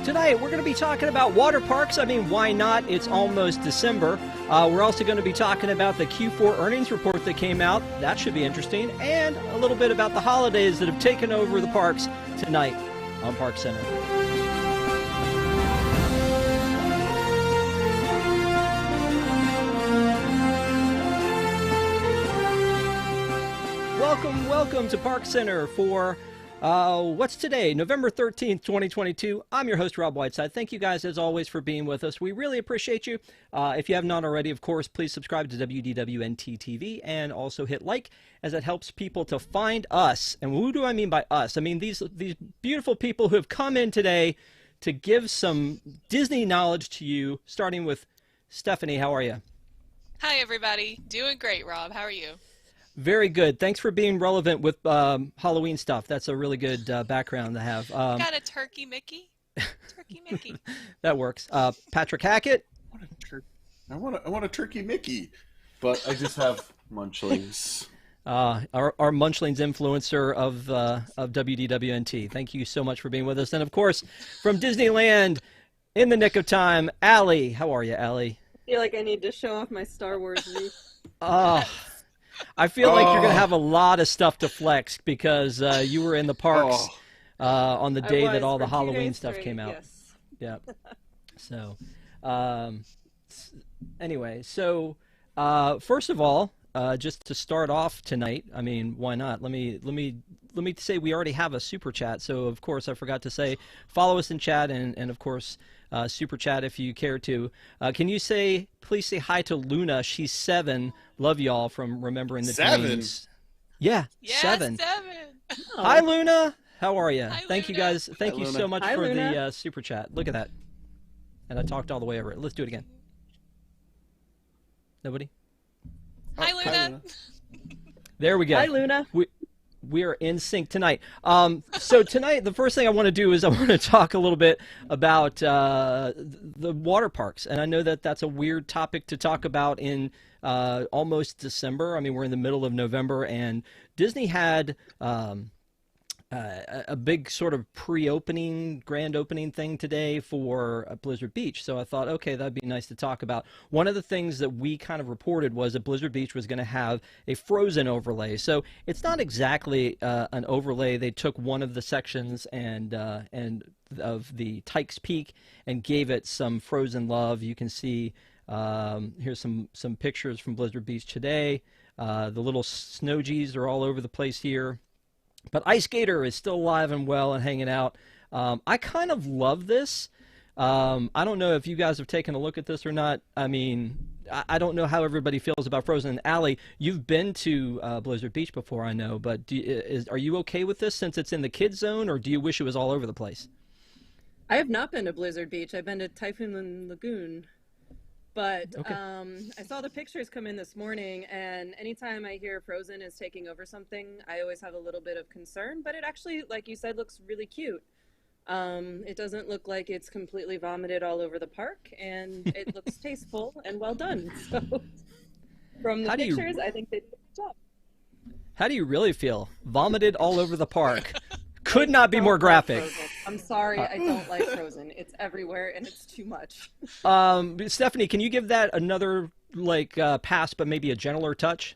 Tonight, we're going to be talking about water parks. I mean, why not? It's almost December. We're also going to be talking about the Q4 earnings report that came out. That should be interesting. And a little bit about the holidays that have taken over the parks tonight on ParksCenter. Welcome to ParksCenter for what's today, November 13th, 2022. I'm your host, Rob Whiteside. Thank you guys, as always, for being with us. We really appreciate you. If you have not already, of course, please subscribe to WDWNT TV and also hit like, as it helps people to find us. And who do I mean by us? I mean these beautiful people who have come in today to give some Disney knowledge to you, starting with Stephanie. How are you? Hi, everybody. Doing great, Rob. How are you? Very good. Thanks for being relevant with Halloween stuff. That's a really good background to have. Got a turkey Mickey. Turkey Mickey. That works. Patrick Hackett. I want a turkey Mickey, but I just have munchlings. Our Munchlings influencer of WDWNT. Thank you so much for being with us. And of course, from Disneyland, in the nick of time, Allie. How are you, Allie? I feel like I need to show off my Star Wars wreath. I feel like you're going to have a lot of stuff to flex because you were in the parks on the day that all the Halloween stuff came out. Yes. Yeah. So, anyway, so first of all, just to start off tonight, I mean, why not? Let me say we already have a super chat. So of course I forgot to say, follow us in chat and of course super chat if you care to. Can you please say hi to Luna? She's 7. Love y'all from Remembering the 7? Dreams. Yeah, Yes, 7. 7. Oh. Hi Luna. How are you? Hi, Thank you Luna. guys. Thank you so much Hi, for Luna. the super chat. Look at that. And I talked all the way over it. Let's do it again. Nobody? Hi, Luna. There we go. Hi, Luna. We are in sync tonight. So tonight, the first thing I want to do is I want to talk a little bit about the water parks. And I know that that's a weird topic to talk about in almost December. I mean, we're in the middle of November, and Disney had a big sort of pre-opening, grand opening thing today for Blizzard Beach. So I thought, okay, that'd be nice to talk about. One of the things that we kind of reported was that Blizzard Beach was going to have a Frozen overlay. So it's not exactly an overlay. They took one of the sections and of the Tykes Peak and gave it some Frozen love. You can see here's some pictures from Blizzard Beach today. The little Snowgies are all over the place here. But Ice Gator is still alive and well and hanging out. I kind of love this. I don't know if you guys have taken a look at this or not. I mean, I don't know how everybody feels about Frozen. And Allie, you've been to Blizzard Beach before, I know, but are you okay with this since it's in the kids zone, or do you wish it was all over the place? I have not been to Blizzard Beach. I've been to Typhoon Lagoon. But Okay. I saw the pictures come in this morning, and anytime I hear Frozen is taking over something, I always have a little bit of concern. But it actually, like you said, looks really cute. It doesn't look like it's completely vomited all over the park, and it looks tasteful and well done. So from the pictures, I think they did a good job. How do you really feel? Vomited all over the park. Could not be more graphic. I'm sorry, I don't like Frozen. It's everywhere, and it's too much. Stephanie, can you give that another pass, but maybe a gentler touch?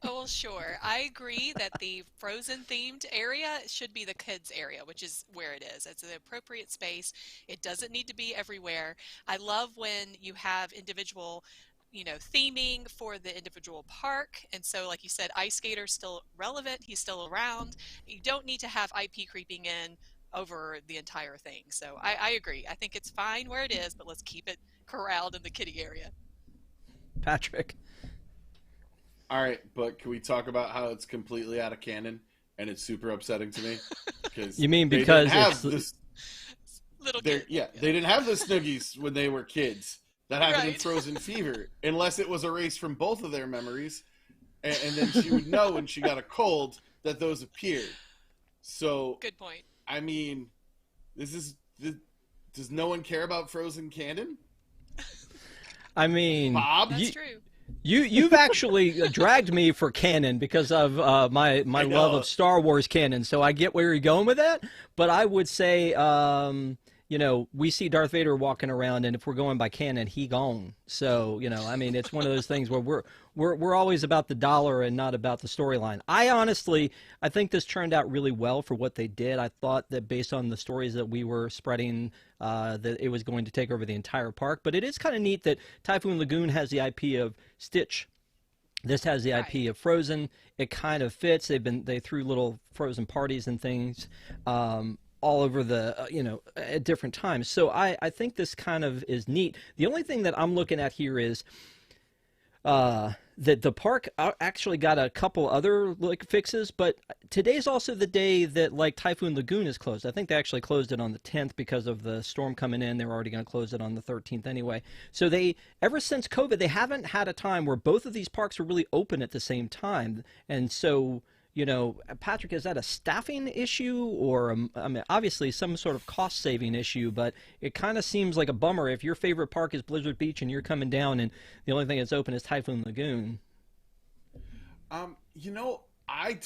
Oh, well, sure. I agree that the Frozen-themed area should be the kids' area, which is where it is. It's the appropriate space. It doesn't need to be everywhere. I love when you have individual theming for the individual park. And so, like you said, Ice Skater's still relevant. He's still around. You don't need to have IP creeping in over the entire thing. So I agree. I think it's fine where it is, but let's keep it corralled in the kiddie area. Patrick. All right, but can we talk about how it's completely out of canon and it's super upsetting to me? You mean because little kid. Yeah, they didn't have the Snuggies when they were kids. That happened in Right. Frozen Fever, unless it was erased from both of their memories, and then she would know when she got a cold that those appeared. So, Good point. I mean, does no one care about Frozen canon? I mean, Bob? That's true. You've actually dragged me for canon because of my love of Star Wars canon, so I get where you're going with that. But I would say, we see Darth Vader walking around, and if we're going by canon, he gone. So, I mean, it's one of those things where we're always about the dollar and not about the storyline. I think this turned out really well for what they did. I thought that based on the stories that we were spreading, that it was going to take over the entire park. But it is kind of neat that Typhoon Lagoon has the IP of Stitch. This has the IP of Frozen. It kind of fits. They threw little Frozen parties and things all over the, at different times. So I think this kind of is neat. The only thing that I'm looking at here is that the park actually got a couple other fixes, but today's also the day that Typhoon Lagoon is closed. I think they actually closed it on the 10th because of the storm coming in. They were already going to close it on the 13th anyway. So ever since COVID, they haven't had a time where both of these parks are really open at the same time. And so, Patrick, is that a staffing issue or, obviously some sort of cost-saving issue, but it kind of seems like a bummer if your favorite park is Blizzard Beach and you're coming down and the only thing that's open is Typhoon Lagoon. I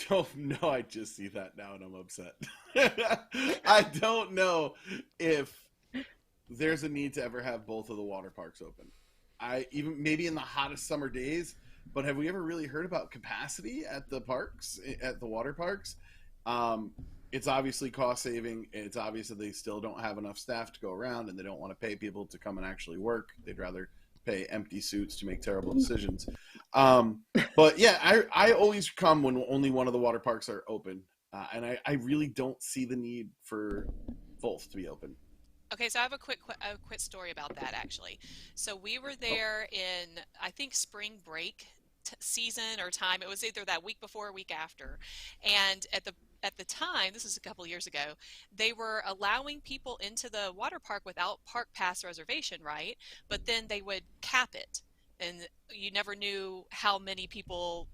don't know. I just see that now and I'm upset. I don't know if there's a need to ever have both of the water parks open. Even maybe in the hottest summer days. But have we ever really heard about capacity at the parks, at the water parks? It's obviously cost saving. It's obvious that they still don't have enough staff to go around and they don't want to pay people to come and actually work. They'd rather pay empty suits to make terrible decisions. But yeah, I always come when only one of the water parks are open. And I really don't see the need for both to be open. Okay, so I have a quick story about that, actually. So we were there in, I think, spring break season or time. It was either that week before or week after. And at the time, this was a couple of years ago, they were allowing people into the water park without park pass reservation, right? But then they would cap it. And you never knew how many people,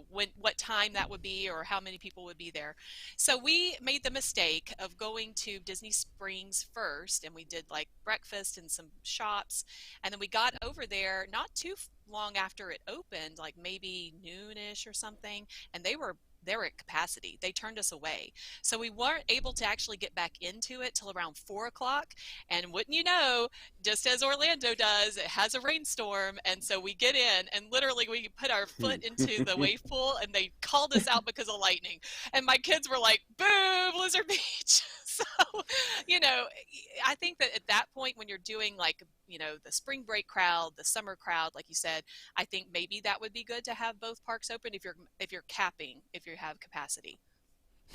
what time that would be or how many people would be there. So we made the mistake of going to Disney Springs first, and we did breakfast and some shops. And then we got over there not too long after it opened, maybe noonish or something. And they were at capacity. They turned us away. So we weren't able to actually get back into it till around 4 o'clock. And wouldn't you know, just as Orlando does, it has a rainstorm. And so we get in and literally we put our foot into the wave pool and they called us out because of lightning. And my kids were like, boo, Blizzard Beach. So, I think that at that point when you're doing the spring break crowd, the summer crowd, like you said, I think maybe that would be good to have both parks open if you're capping, if you have capacity.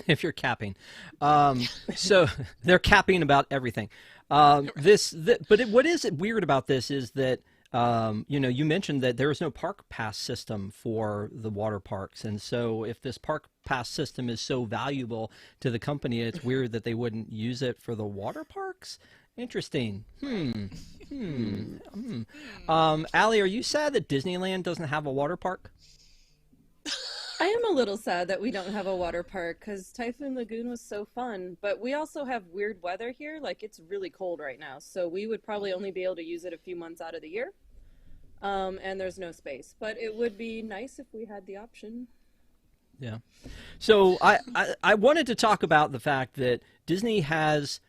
If you're capping. So they're capping about everything. But what is weird about this is that you mentioned that there is no park pass system for the water parks. And so if this park pass system is so valuable to the company, it's weird that they wouldn't use it for the water parks. Interesting. Allie, are you sad that Disneyland doesn't have a water park? I am a little sad that we don't have a water park because Typhoon Lagoon was so fun, but we also have weird weather here. It's really cold right now, so we would probably only be able to use it a few months out of the year. And there's no space, but it would be nice if we had the option. Yeah. So I wanted to talk about the fact that Disney has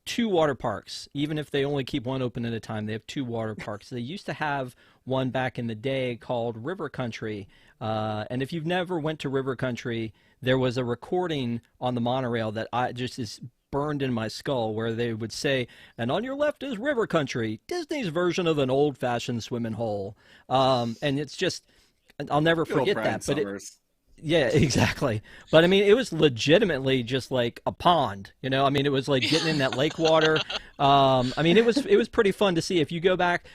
2 water parks. Even if they only keep one open at a time, they have 2 water parks. They used to have one back in the day called River Country. And if you've never went to River Country, there was a recording on the monorail that just is burned in my skull where they would say, and on your left is River Country, Disney's version of an old-fashioned swimming hole. And it's just, I'll never forget that. But yeah, exactly. But I mean, it was legitimately just like a pond, it was like getting in that lake water. It was pretty fun to see. If you go back,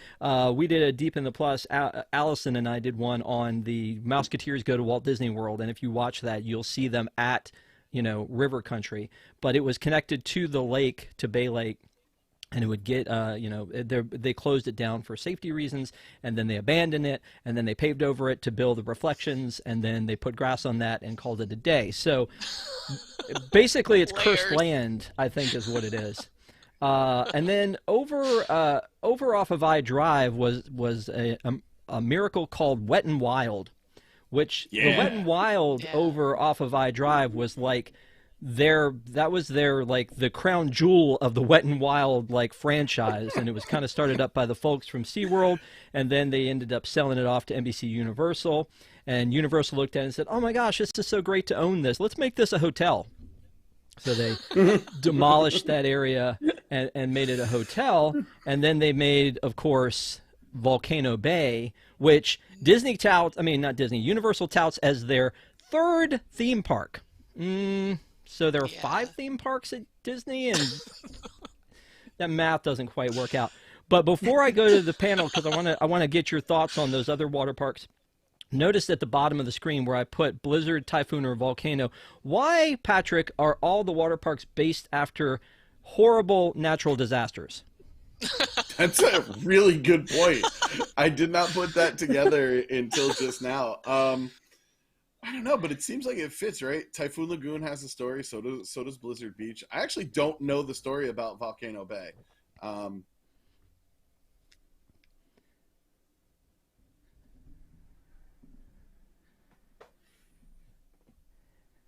we did a Deep in the Plus. Allison and I did one on the Mouseketeers Go to Walt Disney World. And if you watch that, you'll see them at, River Country. But it was connected to the lake, to Bay Lake. And it would get, they closed it down for safety reasons, and then they abandoned it, and then they paved over it to build the reflections, and then they put grass on that and called it a day. So basically it's cursed land, I think is what it is. And then over off of I Drive was a miracle called Wet and Wild, which the Wet and Wild over off of I Drive was like that was their like the crown jewel of the Wet and Wild like franchise, and it was kind of started up by the folks from SeaWorld, and then they ended up selling it off to NBC Universal, and Universal looked at it and said, "Oh my gosh, this is so great to own this. Let's make this a hotel." So they demolished that area and made it a hotel, and then they made, of course, Volcano Bay, which Disney touts, I mean not Disney, Universal touts as their third theme park. So there are 5 theme parks at Disney, and that math doesn't quite work out. But before I go to the panel, because I want to get your thoughts on those other water parks, notice at the bottom of the screen where I put Blizzard, Typhoon, or Volcano. Why, Patrick, are all the water parks based after horrible natural disasters? That's a really good point. I did not put that together until just now. I don't know, but it seems like it fits, right? Typhoon Lagoon has a story, so does Blizzard Beach. I actually don't know the story about Volcano Bay.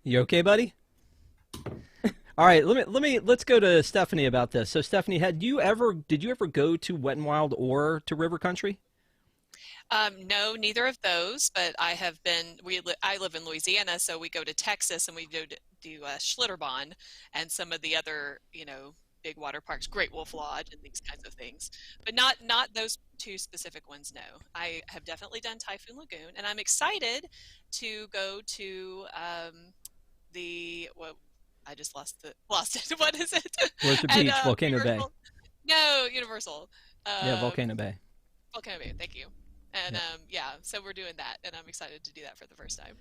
You okay, buddy? All right, let's go to Stephanie about this. So Stephanie, did you ever go to Wet n Wild or to River Country? No, neither of those, but I have been, I live in Louisiana, so we go to Texas and we do Schlitterbahn and some of the other, big water parks, Great Wolf Lodge and these kinds of things, but not those 2 specific ones, no. I have definitely done Typhoon Lagoon, and I'm excited to go to I just lost it. What is it? Blizzard Beach, Volcano Bay. No, Universal. Yeah, Volcano Bay. Volcano Bay, thank you. And so we're doing that, and I'm excited to do that for the first time.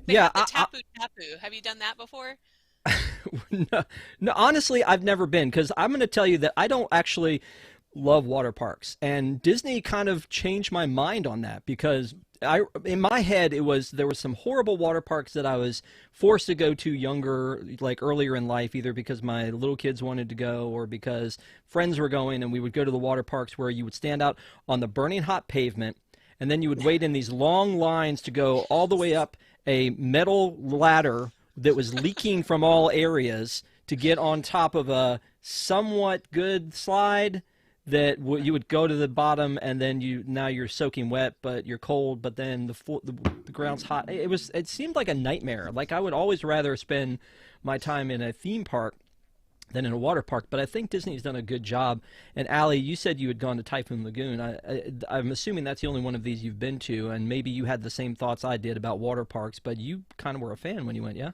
Tapu Tapu. Have you done that before? No, honestly, I've never been, because I'm going to tell you that I don't actually love water parks, and Disney kind of changed my mind on that, because in my head there were some horrible water parks that I was forced to go to earlier in life, either because my little kids wanted to go or because friends were going, and we would go to the water parks where you would stand out on the burning hot pavement, and then you would wait in these long lines to go all the way up a metal ladder that was leaking from all areas to get on top of a somewhat good slide that you would go to the bottom, and then now you're soaking wet, but you're cold, but then the ground's hot. It seemed like a nightmare. Like, I would always rather spend my time in a theme park than in a water park, but I think Disney's done a good job. And Allie, you said you had gone to Typhoon Lagoon. I'm assuming that's the only one of these you've been to, and maybe you had the same thoughts I did about water parks, but you kind of were a fan when you went, yeah?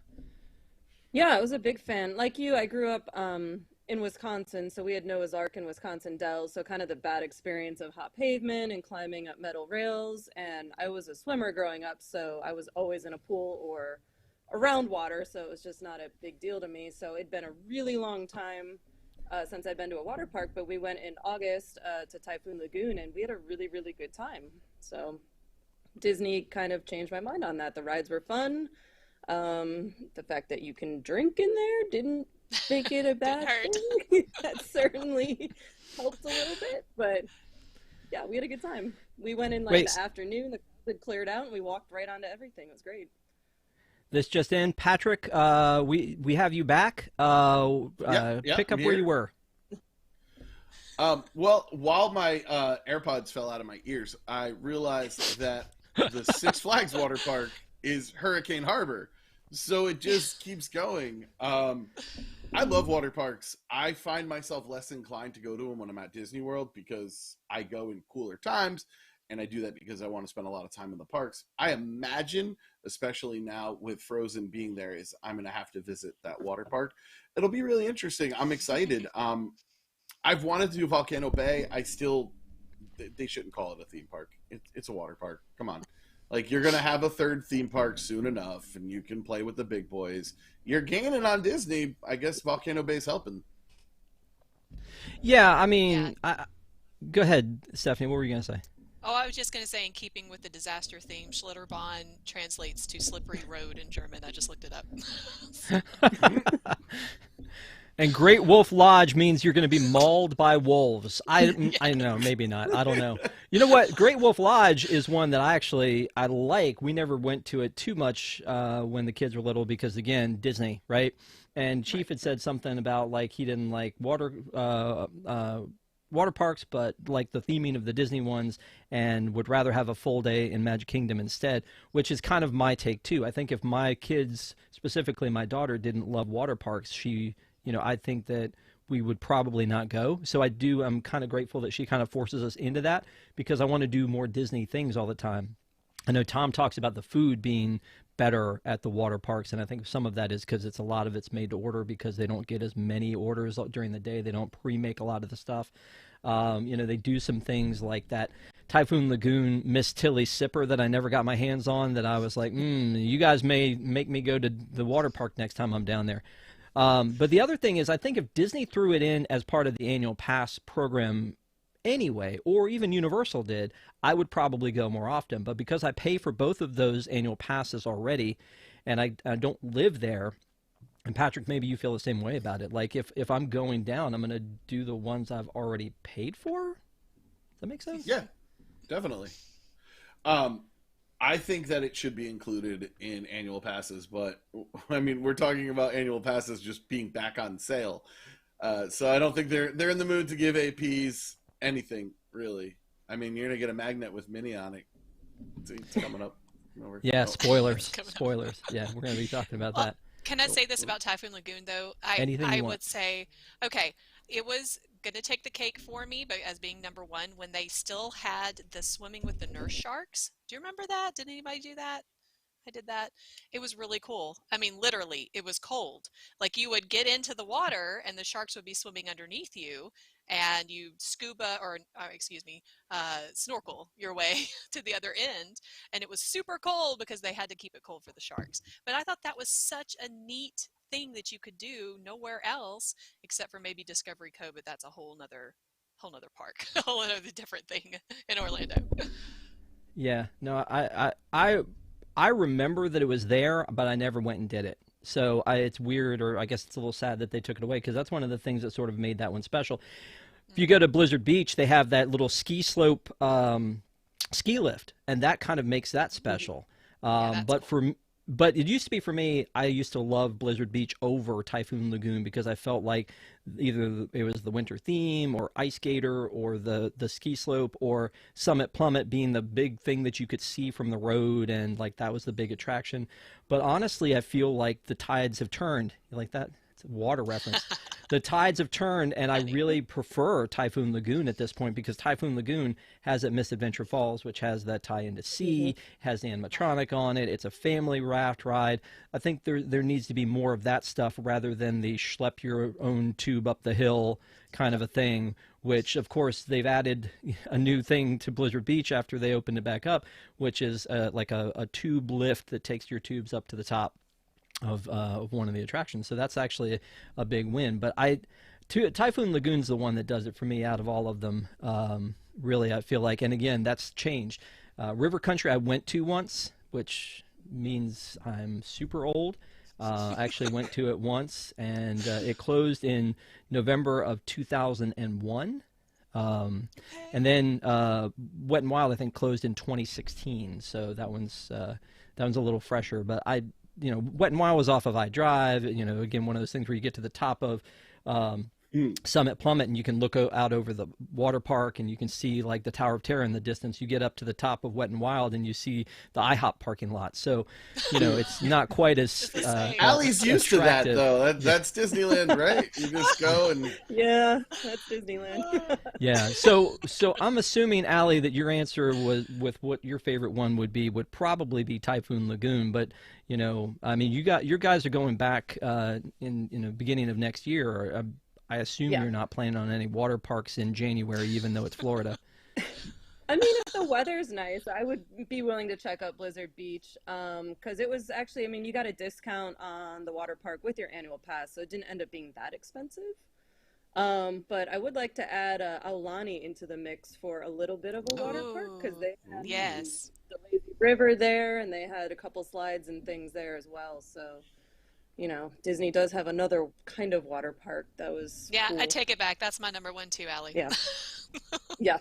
Yeah, I was a big fan. Like you, I grew up in Wisconsin, so we had Noah's Ark in Wisconsin Dells, so kind of the bad experience of hot pavement and climbing up metal rails. And I was a swimmer growing up, so I was always in a pool or around water, so it was just not a big deal to me. So it'd been a really long time since I'd been to a water park, but we went in August to Typhoon Lagoon, and we had a really, really good time. So Disney kind of changed my mind on that. The rides were fun. The fact that you can drink in there didn't make it a bad thing. That certainly helped a little bit, but yeah, we had a good time. We went in the afternoon, the crowd had cleared out, and we walked right onto everything. It was great. This just in, Patrick, we have you back. Pick up where you were. Well, while my AirPods fell out of my ears, I realized that the Six Flags water park is Hurricane Harbor. So it just keeps going. I love water parks. I find myself less inclined to go to them when I'm at Disney World because I go in cooler times, and I do that because I want to spend a lot of time in the parks. I imagine, especially now with Frozen being there, is I'm going to have to visit that water park. It'll be really interesting. I'm excited. I've wanted to do Volcano Bay. They shouldn't call it a theme park. It's a water park. Come on. Like, you're going to have a third theme park soon enough, and you can play with the big boys. You're gaining on Disney. I guess Volcano Bay's helping. Yeah, I mean, go ahead, Stephanie. What were you going to say? Oh, I was just going to say, in keeping with the disaster theme, Schlitterbahn translates to slippery road in German. I just looked it up. And Great Wolf Lodge means you're going to be mauled by wolves. I Yeah. know, maybe not. I don't know. You know what? Great Wolf Lodge is one that I like. We never went to it too much when the kids were little because, again, Disney, right? And Chief had said something about like he didn't like water parks, but like the theming of the Disney ones, and would rather have a full day in Magic Kingdom instead, which is kind of my take too. I think if my kids, specifically my daughter, didn't love water parks, I think that we would probably not go. So I'm kind of grateful that she kind of forces us into that because I want to do more Disney things all the time. I know Tom talks about the food being better at the water parks, and I think some of that is because a lot of it's made to order because they don't get as many orders during the day. They don't pre-make a lot of the stuff. They do some things like that Typhoon Lagoon Miss Tilly sipper that I never got my hands on that I was like, you guys may make me go to the water park next time I'm down there. But the other thing is I think if Disney threw it in as part of the annual pass program anyway, or even Universal did, I would probably go more often. But because I pay for both of those annual passes already, and I don't live there, and Patrick, maybe you feel the same way about it. Like if I'm going down, I'm going to do the ones I've already paid for. Does that make sense? Yeah, definitely. I think that it should be included in annual passes, but I mean, we're talking about annual passes just being back on sale. So I don't think they're in the mood to give APs anything, really. I mean, you're going to get a magnet with Minnie on it. It's coming up. Yeah, spoilers. Coming up. Spoilers. Yeah, we're going to be talking about Well, that. can I say this about Typhoon Lagoon, though? Anything I you want. would say, okay, it was going to take the cake for me, but as being number one, when they still had the swimming with the nurse sharks. Do you remember that? Did anybody do that? I did that. It was really cool. I mean, literally, it was cold. Like you would get into the water and the sharks would be swimming underneath you, and you scuba or excuse me, snorkel your way to the other end. And it was super cold because they had to keep it cold for the sharks. But I thought that was such a neat thing that you could do nowhere else except for maybe Discovery Cove, but that's a whole nother park, a whole other different thing in Orlando. Yeah. No, I remember that it was there, but I never went and did it. So it's weird, or I guess it's a little sad that they took it away because that's one of the things that sort of made that one special. If you go to Blizzard Beach, they have that little ski slope ski lift, and that kind of makes that special. Yeah, that's cool. But it used to be for me, I used to love Blizzard Beach over Typhoon Lagoon because I felt like either it was the winter theme or Ice Gator or the ski slope or Summit Plummet being the big thing that you could see from the road, and like that was the big attraction. But honestly, I feel like the tides have turned. You like that? It's a water reference. The tides have turned, and I really prefer Typhoon Lagoon at this point because Typhoon Lagoon has that Misadventure Falls, which has that tie into sea, has the animatronic on it. It's a family raft ride. I think there needs to be more of that stuff rather than the schlep your own tube up the hill kind of a thing, which, of course, they've added a new thing to Blizzard Beach after they opened it back up, which is like a tube lift that takes your tubes up to the top of one of the attractions. So that's actually a big win. But Typhoon Lagoon's the one that does it for me out of all of them. Really, I feel like, and again, that's changed. River Country I went to once, which means I'm super old. I actually went to it once, and it closed in November of 2001. And then Wet and Wild, I think, closed in 2016. So that one's a little fresher. But Wet and Wild was off of iDrive. Again, one of those things where you get to the top of Summit Plummet and you can look out over the water park and you can see like the Tower of Terror in the distance. You get up to the top of Wet and Wild and you see the IHOP parking lot. So, it's not quite as Allie's used to that, attractive. though. That's Disneyland, right? You just go and Yeah, that's Disneyland. Yeah. So I'm assuming, Allie, that your answer was with what your favorite one would probably be Typhoon Lagoon. But I mean, your guys are going back in beginning of next year. Or, I assume Yeah. you're not planning on any water parks in January, even though it's Florida. I mean, if the weather's nice, I would be willing to check out Blizzard Beach, because it was actually, I mean, you got a discount on the water park with your annual pass, so it didn't end up being that expensive. But I would like to add Aulani into the mix for a little bit of a water park, because they had Yes. the lazy river there, and they had a couple slides and things there as well. So Disney does have another kind of water park that was Yeah, I cool. take it back. That's my number one too, Allie. Yeah. Yeah.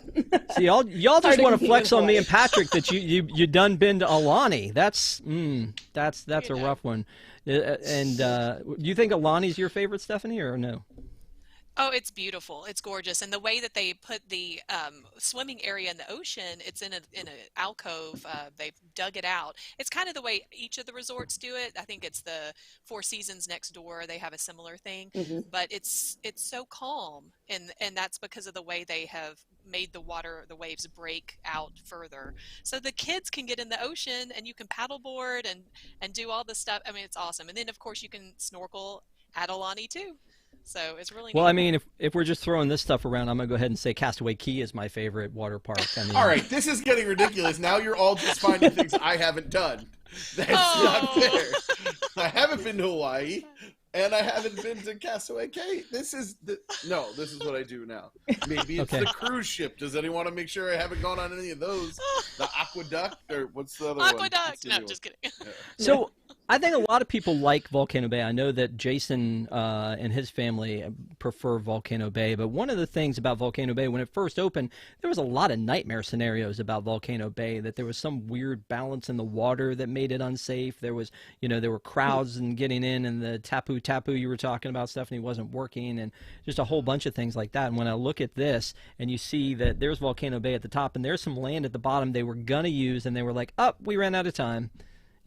See, y'all Hard just to want to compete flex with on me and Hawaii. Patrick that you done been to Alani. That's You a know. rough one. And do you think Alani's your favorite, Stephanie, or no? Oh, it's beautiful. It's gorgeous, and the way that they put the swimming area in the ocean, it's in a alcove. They've dug it out. It's kind of the way each of the resorts do it. I think it's the Four Seasons next door. They have a similar thing, Hmm. but it's so calm, and that's because of the way they have made the waves break out further, so the kids can get in the ocean and you can paddleboard and do all this stuff. I mean, it's awesome. And then of course you can snorkel at Alani too. So it's really Well, I neat. mean, if we're just throwing this stuff around, I'm gonna go ahead and say Castaway Cay is my favorite water park. I All mean, right, this is getting ridiculous. Now you're all just finding things I haven't done. That's not Oh. fair. I haven't been to Hawaii, and I haven't been to Castaway Cay. This is what I do now. Maybe it's Okay. the cruise ship. Does anyone want to make sure I haven't gone on any of those? The aqueduct, or what's the other one? What's Aqueduct. the No, new one? just kidding. Yeah. so I think a lot of people like Volcano Bay. I know that Jason and his family prefer Volcano Bay, but one of the things about Volcano Bay when it first opened, there was a lot of nightmare scenarios about Volcano Bay. That there was some weird balance in the water that made it unsafe. There was, there were crowds and getting in, and the tapu tapu you were talking about, Stephanie, wasn't working, and just a whole bunch of things like that. And when I look at this, and you see that there's Volcano Bay at the top, and there's some land at the bottom they were gonna use, and they were like, "Oh, we ran out of time."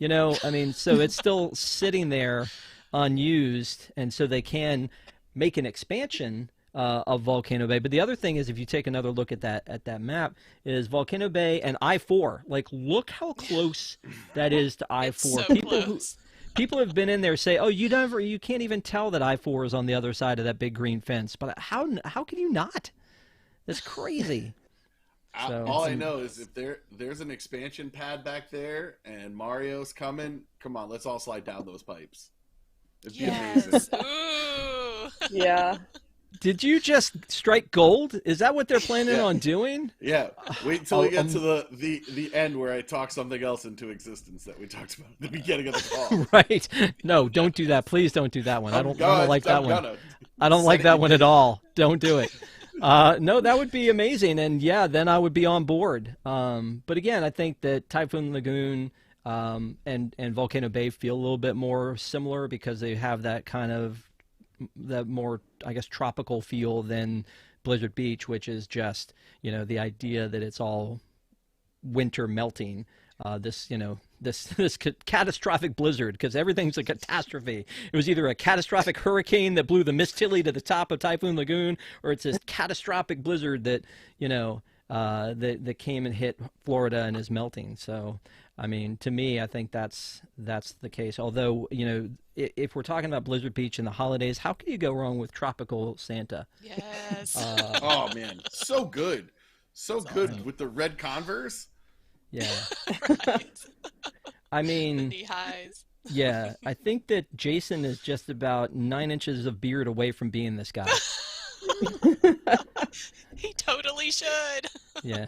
I mean, so it's still sitting there unused, and so they can make an expansion of Volcano Bay. But the other thing is, if you take another look at that map, is Volcano Bay and I-4. Like, look how close that is to It's I-4. so close. People have been in there say, "Oh, you can't even tell that I-4 is on the other side of that big green fence." But how can you not? That's crazy. So All I know is if there's an expansion pad back there and Mario's coming, come on, let's all slide down those pipes. It'd be amazing. Yes. Ooh. Yeah. did you just strike gold? Is that what they're planning Yeah. on doing? Yeah, wait till we get Um, to the end where I talk something else into existence that we talked about at the beginning of the call. Right. No, don't do that. Please don't do that one. I don't like that I'm one. gonna. I don't like Set that it one at all. Don't do it. No, that would be amazing, and yeah, then I would be on board. But again, I think that Typhoon Lagoon and Volcano Bay feel a little bit more similar because they have that kind of that more, I guess, tropical feel than Blizzard Beach, which is just the idea that it's all winter melting. This catastrophic blizzard, because everything's a catastrophe. It was either a catastrophic hurricane that blew the Miss Tilly to the top of Typhoon Lagoon, or it's this catastrophic blizzard that that came and hit Florida and is melting. So, I mean, to me, I think that's the case. Although, if we're talking about Blizzard Beach and the holidays, how can you go wrong with Tropical Santa? Yes. Oh man, so good, so good awesome. with the red Converse. Yeah. Right. I The mean, knee highs. yeah, I think that Jason is just about 9 inches of beard away from being this guy. He totally should. Yeah.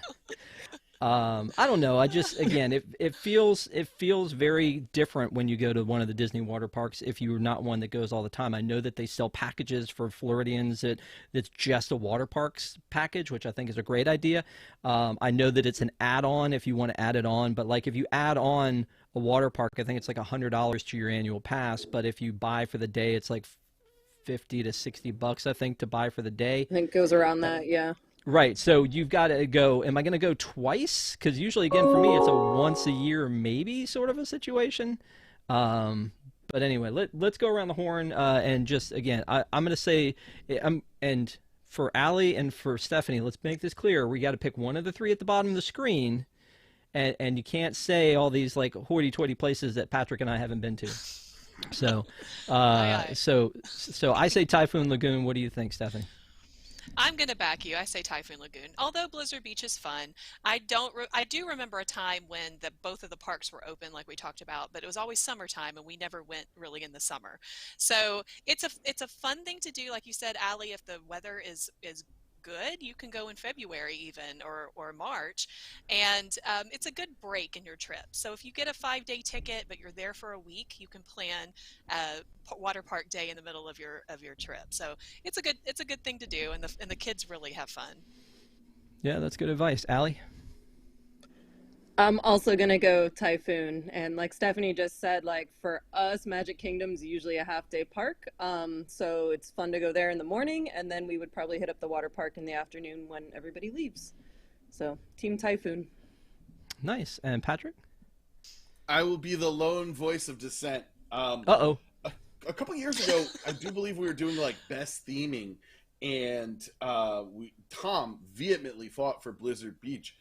I don't know. I just, again, it feels very different when you go to one of the Disney water parks if you're not one that goes all the time. I know that they sell packages for Floridians that's just a water parks package, which I think is a great idea. I know that it's an add-on if you want to add it on, but like if you add on a water park, I think it's like $100 to your annual pass. But if you buy for the day, it's like 50 to 60 bucks, I think, to buy for the day. I think it goes around that, yeah. Right, so you've got to go. Am I going to go twice? Because usually, again, for me, it's a once a year maybe sort of a situation. But anyway, let's go around the horn and just again, I'm going to say, and for Allie and for Stephanie, let's make this clear. We got to pick one of the three at the bottom of the screen, and you can't say all these like hoity-toity places that Patrick and I haven't been to. So, Aye, aye. so I say Typhoon Lagoon. What do you think, Stephanie? I'm gonna back you. I say Typhoon Lagoon. Although Blizzard Beach is fun, I do remember a time when both of the parks were open, like we talked about, but it was always summertime, and we never went really in the summer. So it's a fun thing to do, like you said, Allie. If the weather is good, you can go in February even, or March, and it's a good break in your trip. So if you get a 5-day ticket but you're there for a week, you can plan a water park day in the middle of your trip. So it's a good thing to do, and the kids really have fun. Yeah, that's good advice. Allie? I'm also gonna go Typhoon, and like Stephanie just said, like for us, Magic Kingdom's usually a half-day park, so it's fun to go there in the morning, and then we would probably hit up the water park in the afternoon when everybody leaves. So, Team Typhoon. Nice. And Patrick? I will be the lone voice of dissent. Uh-oh. A couple years ago, I do believe we were doing like best theming, and Tom vehemently fought for Blizzard Beach.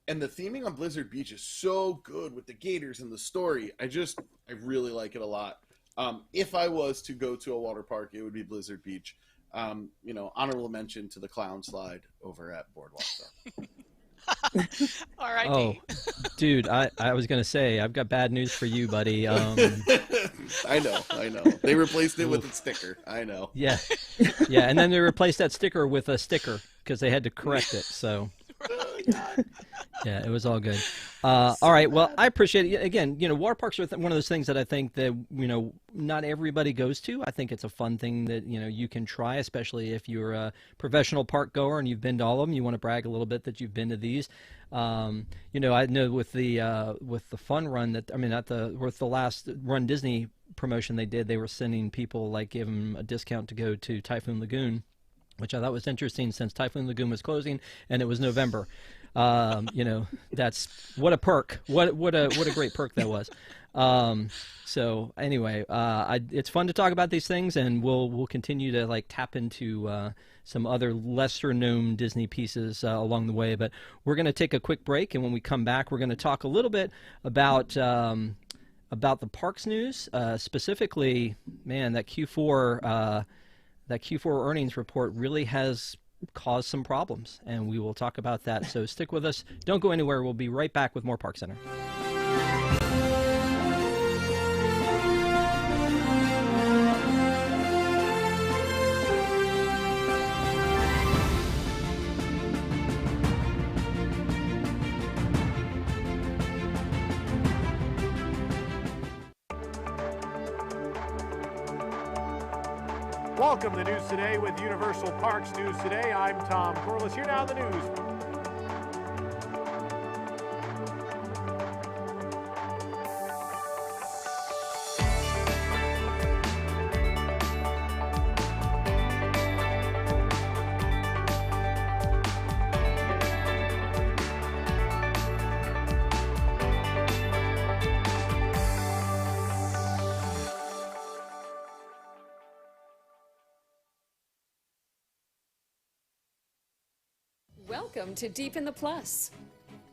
And the theming on Blizzard Beach is so good with the gators and the story. I really like it a lot. If I was to go to a water park, it would be Blizzard Beach. Honorable mention to the clown slide over at Boardwalk. R.I.P. Oh, dude, I was going to say, I've got bad news for you, buddy. I know. They replaced it with a sticker. I know. Yeah. Yeah, and then they replaced that sticker with a sticker because they had to correct it, so... Yeah, it was all good. All right, well, I appreciate it. Again, water parks are one of those things that I think that, not everybody goes to. I think it's a fun thing that, you can try, especially if you're a professional park goer and you've been to all of them. You want to brag a little bit that you've been to these. I know with the fun run with the last Run Disney promotion they did, they were sending people, like, give them a discount to go to Typhoon Lagoon, which I thought was interesting since Typhoon Lagoon was closing and it was November. That's what a perk. What a great perk that was. So anyway, it's fun to talk about these things, and we'll continue to like tap into some other lesser known Disney pieces along the way. But we're going to take a quick break, and when we come back, we're going to talk a little bit about the parks news, specifically, man, that Q4 earnings report really has caused some problems, and we will talk about that. So stick with us. Don't go anywhere. We'll be right back with more ParksCenter. Welcome to News Today with Universal Parks News Today. I'm Tom Corliss. Here now the news. Welcome to Deep in the Plus.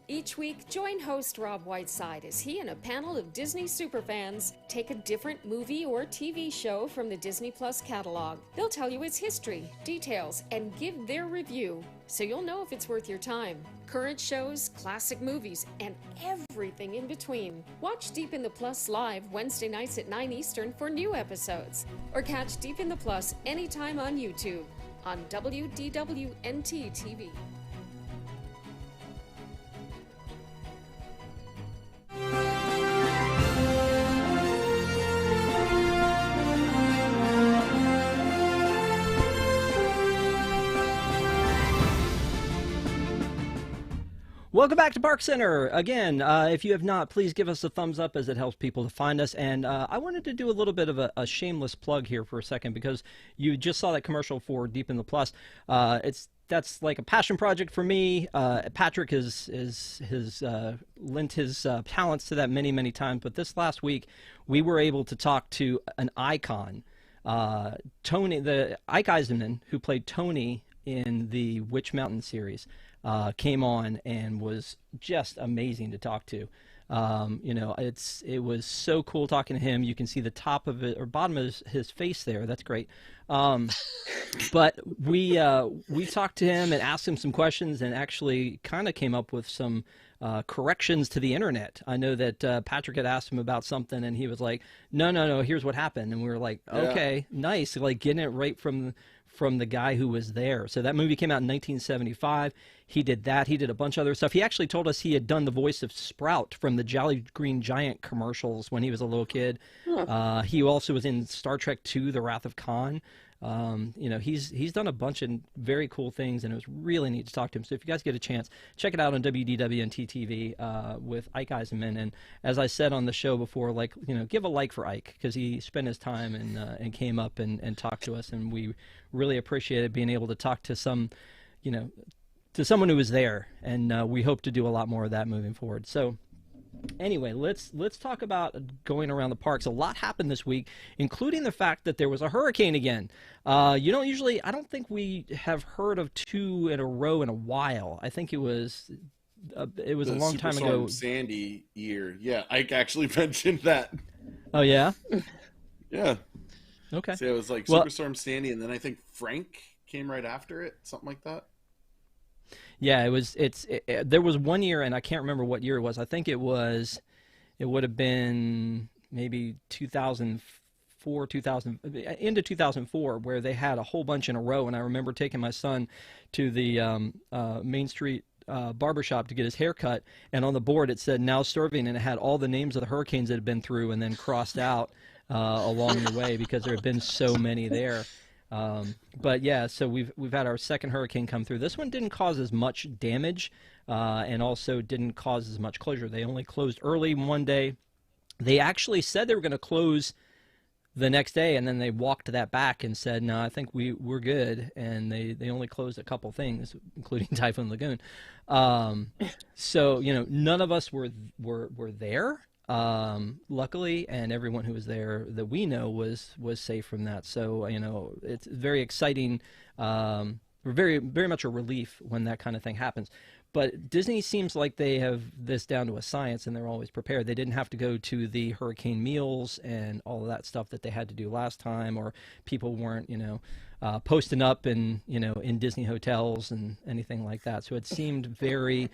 Each week, join host Rob Whiteside as he and a panel of Disney superfans take a different movie or TV show from the Disney Plus catalog. They'll tell you its history, details, and give their review, so you'll know if it's worth your time. Current shows, classic movies, and everything in between. Watch Deep in the Plus live Wednesday nights at 9 Eastern for new episodes, or catch Deep in the Plus anytime on YouTube on WDWNT TV. Welcome back to ParksCenter. Again, if you have not, please give us a thumbs up as it helps people to find us. And I wanted to do a little bit of a shameless plug here for a second, because you just saw that commercial for Deep in the Plus. That's like a passion project for me. Patrick has lent his talents to that many, many times. But this last week, we were able to talk to an icon, Tony, the Ike Eisenman, who played Tony in the Witch Mountain series. Came on and was just amazing to talk to. It was so cool talking to him. You can see the top of it or bottom of his face there. That's great. But we talked to him and asked him some questions, and actually kind of came up with some corrections to the internet. I know that Patrick had asked him about something, and he was like, no, here's what happened. And we were like, okay, nice. Like getting it right from from the guy who was there. So that movie came out in 1975. He did that. He did a bunch of other stuff. He actually told us he had done the voice of Sprout from the Jolly Green Giant commercials when he was a little kid. He also was in Star Trek II, The Wrath of Khan. He's done a bunch of very cool things, and it was really neat to talk to him. So if you guys get a chance, check it out on WDW and TTV with Ike Eisenman. And as I said on the show before, give a like for Ike, because he spent his time and came up and talked to us, and we really appreciated being able to talk to someone who was there, and we hope to do a lot more of that moving forward. So anyway, let's talk about going around the parks. A lot happened this week, including the fact that there was a hurricane again. I don't think we have heard of two in a row in a while. I think it was a long time ago. Sandy year. Yeah, Ike actually mentioned that. Oh, yeah? Yeah. Okay. So it was like Superstorm Sandy, and then I think Frank came right after it, something like that. Yeah, there was one year, and I can't remember what year it was. I think it would have been maybe 2004, into 2004, where they had a whole bunch in a row. And I remember taking my son to the Main Street barbershop to get his hair cut, and on the board it said "now serving," and it had all the names of the hurricanes that had been through, and then crossed out along the way because there had been so many there. But yeah, so we've had our second hurricane come through. This one didn't cause as much damage, and also didn't cause as much closure. They only closed early one day. They actually said they were going to close the next day, and then they walked that back and said, no, I think we're good. And they only closed a couple things, including Typhoon Lagoon. So, none of us were there. Luckily, and everyone who was there that we know was safe from that. So, it's very exciting, very, very much a relief when that kind of thing happens. But Disney seems like they have this down to a science, and they're always prepared. They didn't have to go to the hurricane meals and all of that stuff that they had to do last time, or people weren't, posting up in Disney hotels and anything like that. So it seemed very...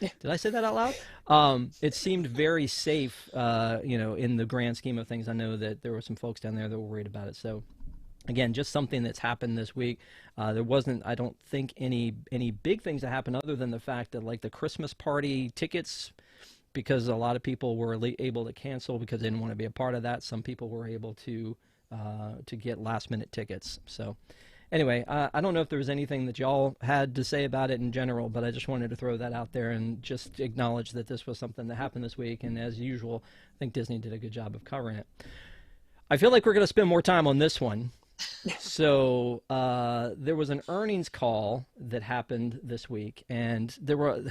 Did I say that out loud? It seemed very safe, in the grand scheme of things. I know that there were some folks down there that were worried about it. So, again, just something that's happened this week. There wasn't, I don't think, any big things that happened other than the fact that, like, the Christmas party tickets, because a lot of people were able to cancel because they didn't want to be a part of that. Some people were able to get last-minute tickets. So... Anyway, I don't know if there was anything that y'all had to say about it in general, but I just wanted to throw that out there and just acknowledge that this was something that happened this week. And as usual, I think Disney did a good job of covering it. I feel like we're going to spend more time on this one. So there was an earnings call that happened this week, and there was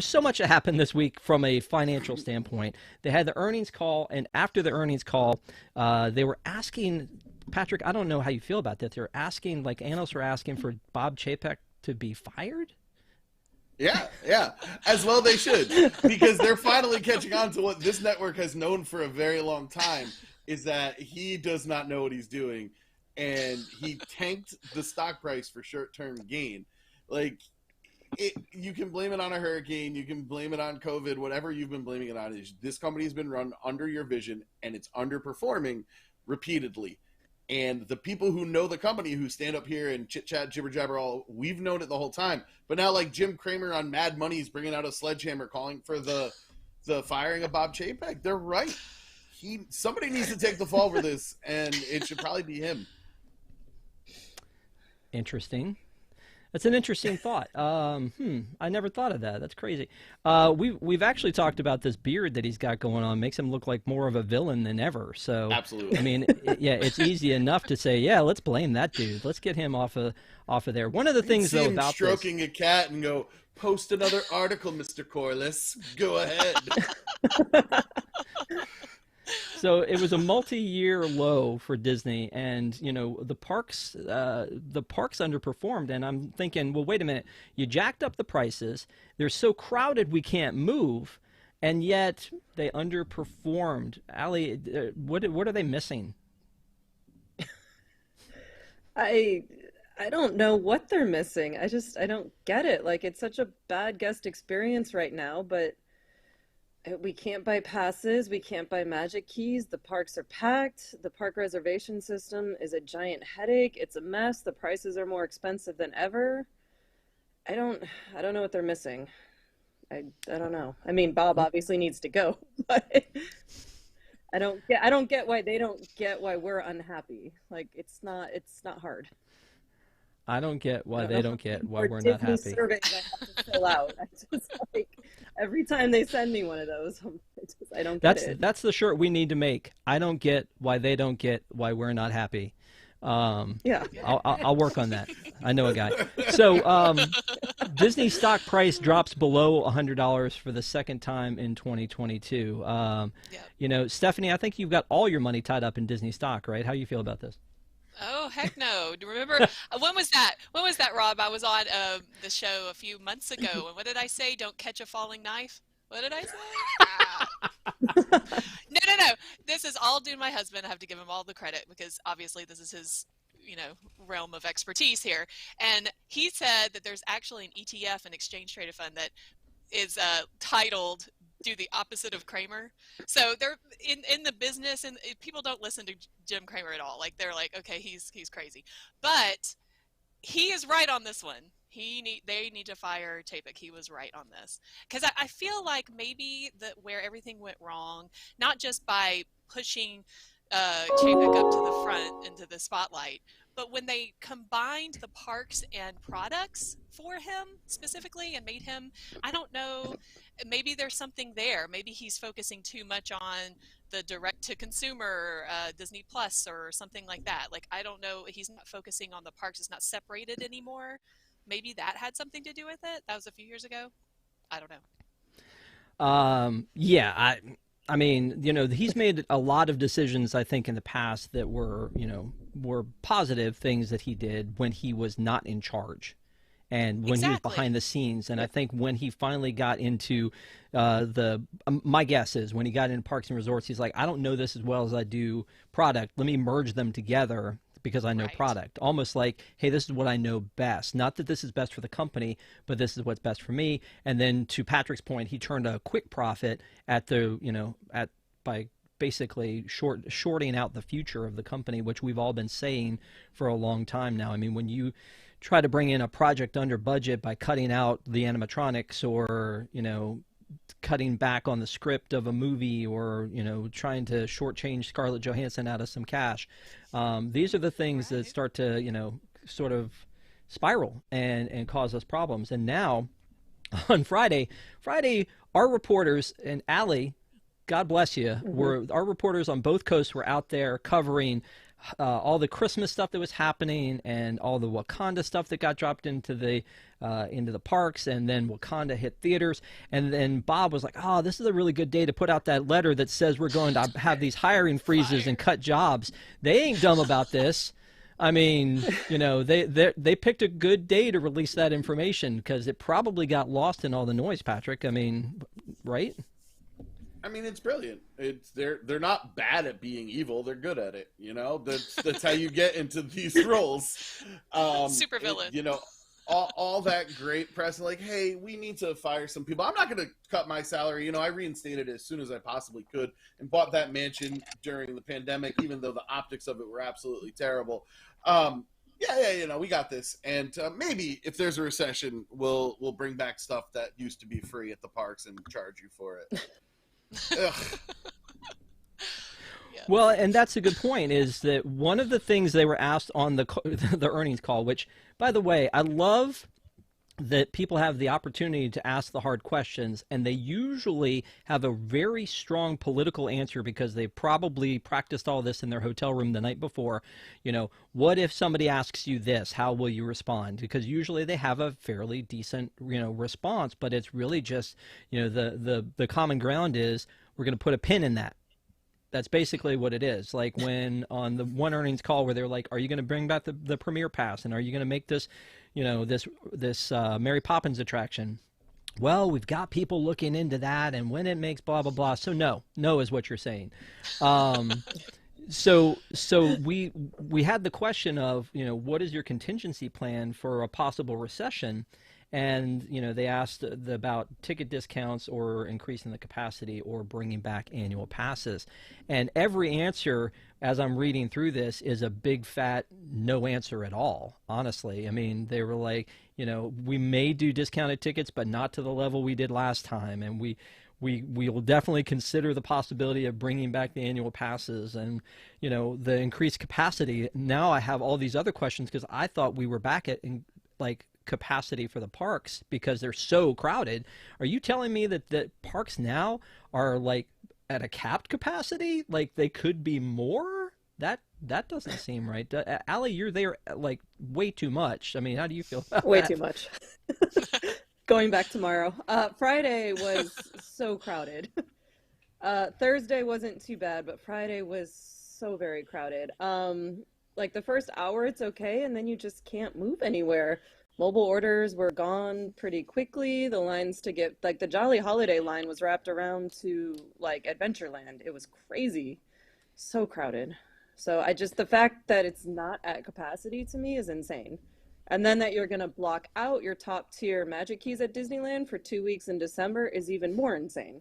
so much that happened this week from a financial standpoint. They had the earnings call, and after the earnings call, they were asking... Patrick, I don't know how you feel about that. They're asking, analysts were asking for Bob Chapek to be fired? Yeah, as well they should, because they're finally catching on to what this network has known for a very long time, is that he does not know what he's doing, and he tanked the stock price for short-term gain. You can blame it on a hurricane, you can blame it on COVID, whatever you've been blaming it on. Is this company's been run under your vision, and it's underperforming repeatedly. And the people who know the company, who stand up here and chit-chat, jibber-jabber, we've known it the whole time. But now, like Jim Cramer on Mad Money is bringing out a sledgehammer calling for the firing of Bob Chapek. They're right. Somebody needs to take the fall for this, and it should probably be him. Interesting. That's an interesting thought. I never thought of that. That's crazy. We've actually talked about this beard that he's got going on. Makes him look like more of a villain than ever. So absolutely. I mean, it's easy enough to say, yeah, let's blame that dude. Let's get him off of there. One of the things though about stroking this, a cat and go, post another article, Mr. Corliss. Go ahead. So it was a multi-year low for Disney, and the parks underperformed. And I'm thinking, well, wait a minute, you jacked up the prices. They're so crowded we can't move, and yet they underperformed. Allie, what are they missing? I don't know what they're missing. I don't get it. It's such a bad guest experience right now, but We can't buy passes. We can't buy magic keys. The parks are packed. The park reservation system is a giant headache. It's a mess. The prices are more expensive than ever. I don't know what they're missing. I don't know. I mean, Bob obviously needs to go, but I don't get why they don't get why we're unhappy. Like it's not hard. I don't get why they don't get why we're Disney not happy. surveys I have to fill out. I just like every time they send me one of those, I don't get it. That's the shirt we need to make. I don't get why they don't get why we're not happy. Yeah. I'll work on that. I know a guy. So Disney stock price drops below $100 for the second time in 2022. You know, Stephanie, I think you've got all your money tied up in Disney stock, right? How you feel about this? Oh, heck no. Do you remember, when was that? When was that, Rob? I was on the show a few months ago, and what did I say? Don't catch a falling knife? What did I say? No. This is all due to my husband. I have to give him all the credit because obviously this is his, realm of expertise here. And he said that there's actually an ETF, an exchange traded fund, that is titled "Do the Opposite of Cramer." So they're in the business, and people don't listen to Jim Cramer at all. Like they're like, okay, he's crazy, but he is right on this one. They need to fire Chapek. He was right on this because I feel like maybe where everything went wrong, not just by pushing Chapek up to the front into the spotlight, but when they combined the parks and products for him specifically and made him, I don't know, maybe there's something there. Maybe he's focusing too much on the direct-to-consumer Disney Plus or something like that. Like, I don't know. He's not focusing on the parks. It's not separated anymore. Maybe that had something to do with it. That was a few years ago. I don't know. Yeah, I mean, he's made a lot of decisions, I think, in the past that were positive things that he did when he was not in charge and when he was behind the scenes. And I think when he finally got into my guess is when he got into Parks and Resorts, he's like, I don't know this as well as I do product. Let me merge them together because I know product. Almost like, hey, this is what I know best. Not that this is best for the company, but this is what's best for me. And then to Patrick's point, he turned a quick profit at by basically shorting out the future of the company, which we've all been saying for a long time now. I mean, when you try to bring in a project under budget by cutting out the animatronics or, cutting back on the script of a movie or, trying to shortchange Scarlett Johansson out of some cash. These are the things that start to, sort of spiral and cause us problems. And now on Friday, our reporters, and Allie, God bless you, our reporters on both coasts were out there covering all the Christmas stuff that was happening and all the Wakanda stuff that got dropped into the parks, and then Wakanda hit theaters. And then Bob was like, oh, this is a really good day to put out that letter that says we're going to have these hiring freezes and cut jobs. They ain't dumb about this. I mean, they picked a good day to release that information because it probably got lost in all the noise, Patrick. I mean, right? I mean, it's brilliant. They're not bad at being evil. They're good at it. That's how you get into these roles. Super villain. All that great press, like, hey, we need to fire some people. I'm not going to cut my salary. I reinstated it as soon as I possibly could and bought that mansion during the pandemic, even though the optics of it were absolutely terrible. We got this. And maybe if there's a recession, we'll bring back stuff that used to be free at the parks and charge you for it. Well, and that's a good point, is that one of the things they were asked on the earnings call, which, by the way, I love that people have the opportunity to ask the hard questions, and they usually have a very strong political answer because they probably practiced all this in their hotel room the night before. What if somebody asks you this? How will you respond? Because usually they have a fairly decent, response, but it's really just, the common ground is we're going to put a pin in that. That's basically what it is. Like when on the one earnings call where they're like, are you going to bring back the Premier Pass? And are you going to make this, this Mary Poppins attraction? Well, we've got people looking into that, and when it makes blah, blah, blah. So no is what you're saying. So we had the question of, what is your contingency plan for a possible recession? and they asked about ticket discounts or increasing the capacity or bringing back annual passes, and every answer as I'm reading through this is a big fat no answer at all. Honestly, I mean, they were like, we may do discounted tickets, but not to the level we did last time, and we will definitely consider the possibility of bringing back the annual passes and, the increased capacity. Now I have all these other questions because I thought we were back at capacity for the parks because they're so crowded. Are you telling me that parks now are at a capped capacity? Like they could be more? That doesn't seem right. Allie, you're there way too much. I mean, how do you feel about Way that? too much. Going back tomorrow. Friday was so crowded. Thursday wasn't too bad, but Friday was so very crowded. The first hour it's okay, and then you just can't move anywhere. Mobile orders were gone pretty quickly. The lines to get the Jolly Holiday line was wrapped around to Adventureland. It was crazy. So crowded. So the fact that it's not at capacity to me is insane. And then that you're going to block out your top tier Magic Keys at Disneyland for 2 weeks in December is even more insane.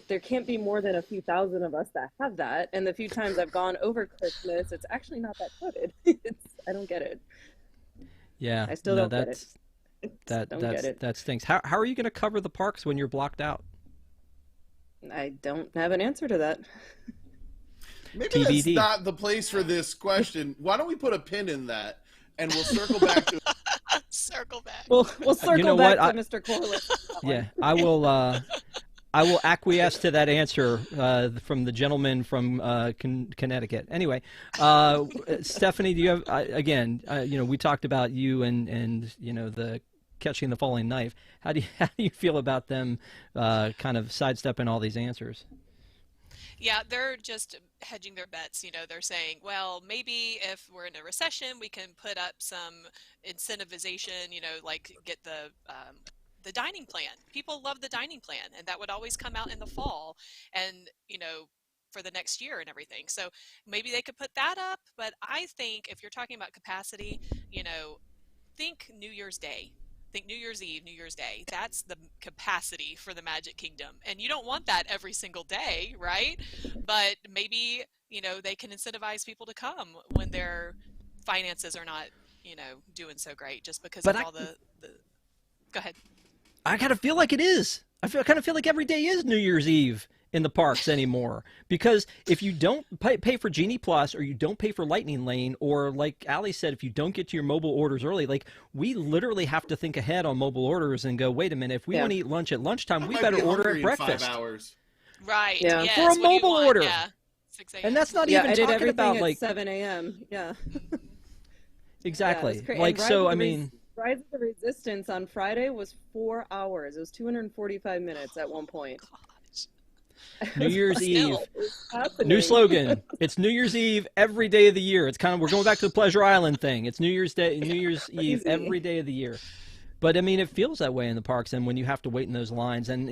There can't be more than a few thousand of us that have that. And the few times I've gone over Christmas, it's actually not that crowded. I don't get it. Yeah. I still don't get it. That stinks. How are you going to cover the parks when you're blocked out? I don't have an answer to that. Maybe TBD. that's not the place for this question. Why don't we put a pin in that? And we'll circle back to Circle back. We'll circle back to Mr. Corliss. Yeah, I will acquiesce to that answer from the gentleman from Connecticut. Anyway, Stephanie, do you have again? We talked about you and the catching the falling knife. How do you feel about them kind of sidestepping all these answers? Yeah, they're just hedging their bets. They're saying, well, maybe if we're in a recession, we can put up some incentivization, get the dining plan. People love the dining plan, and that would always come out in the fall and, for the next year and everything. So maybe they could put that up. But I think if you're talking about capacity, think New Year's Day. Think New Year's Eve, New Year's Day. That's the capacity for the Magic Kingdom. And you don't want that every single day, right? But maybe, they can incentivize people to come when their finances are not, doing so great just because of all the... Go ahead. I kind of feel like it is. I kind of feel like every day is New Year's Eve in the parks anymore, because if you don't pay for Genie Plus, or you don't pay for Lightning Lane, or like Allie said, if you don't get to your mobile orders early, we literally have to think ahead on mobile orders and go, wait a minute, if we want to eat lunch at lunchtime, we better order at breakfast. 5 hours. Right. Yeah. Yes. For a mobile order. Yeah. 6 a.m. And that's not I even did talking everything about at 7 a.m. Yeah. Exactly. Yeah, Rise of the Resistance on Friday was 4 hours. It was 245 minutes at one point. New Year's Eve. Happening. New slogan. It's New Year's Eve every day of the year. It's we're going back to the Pleasure Island thing. It's New Year's Eve every day of the year. But I mean, it feels that way in the parks, and when you have to wait in those lines. And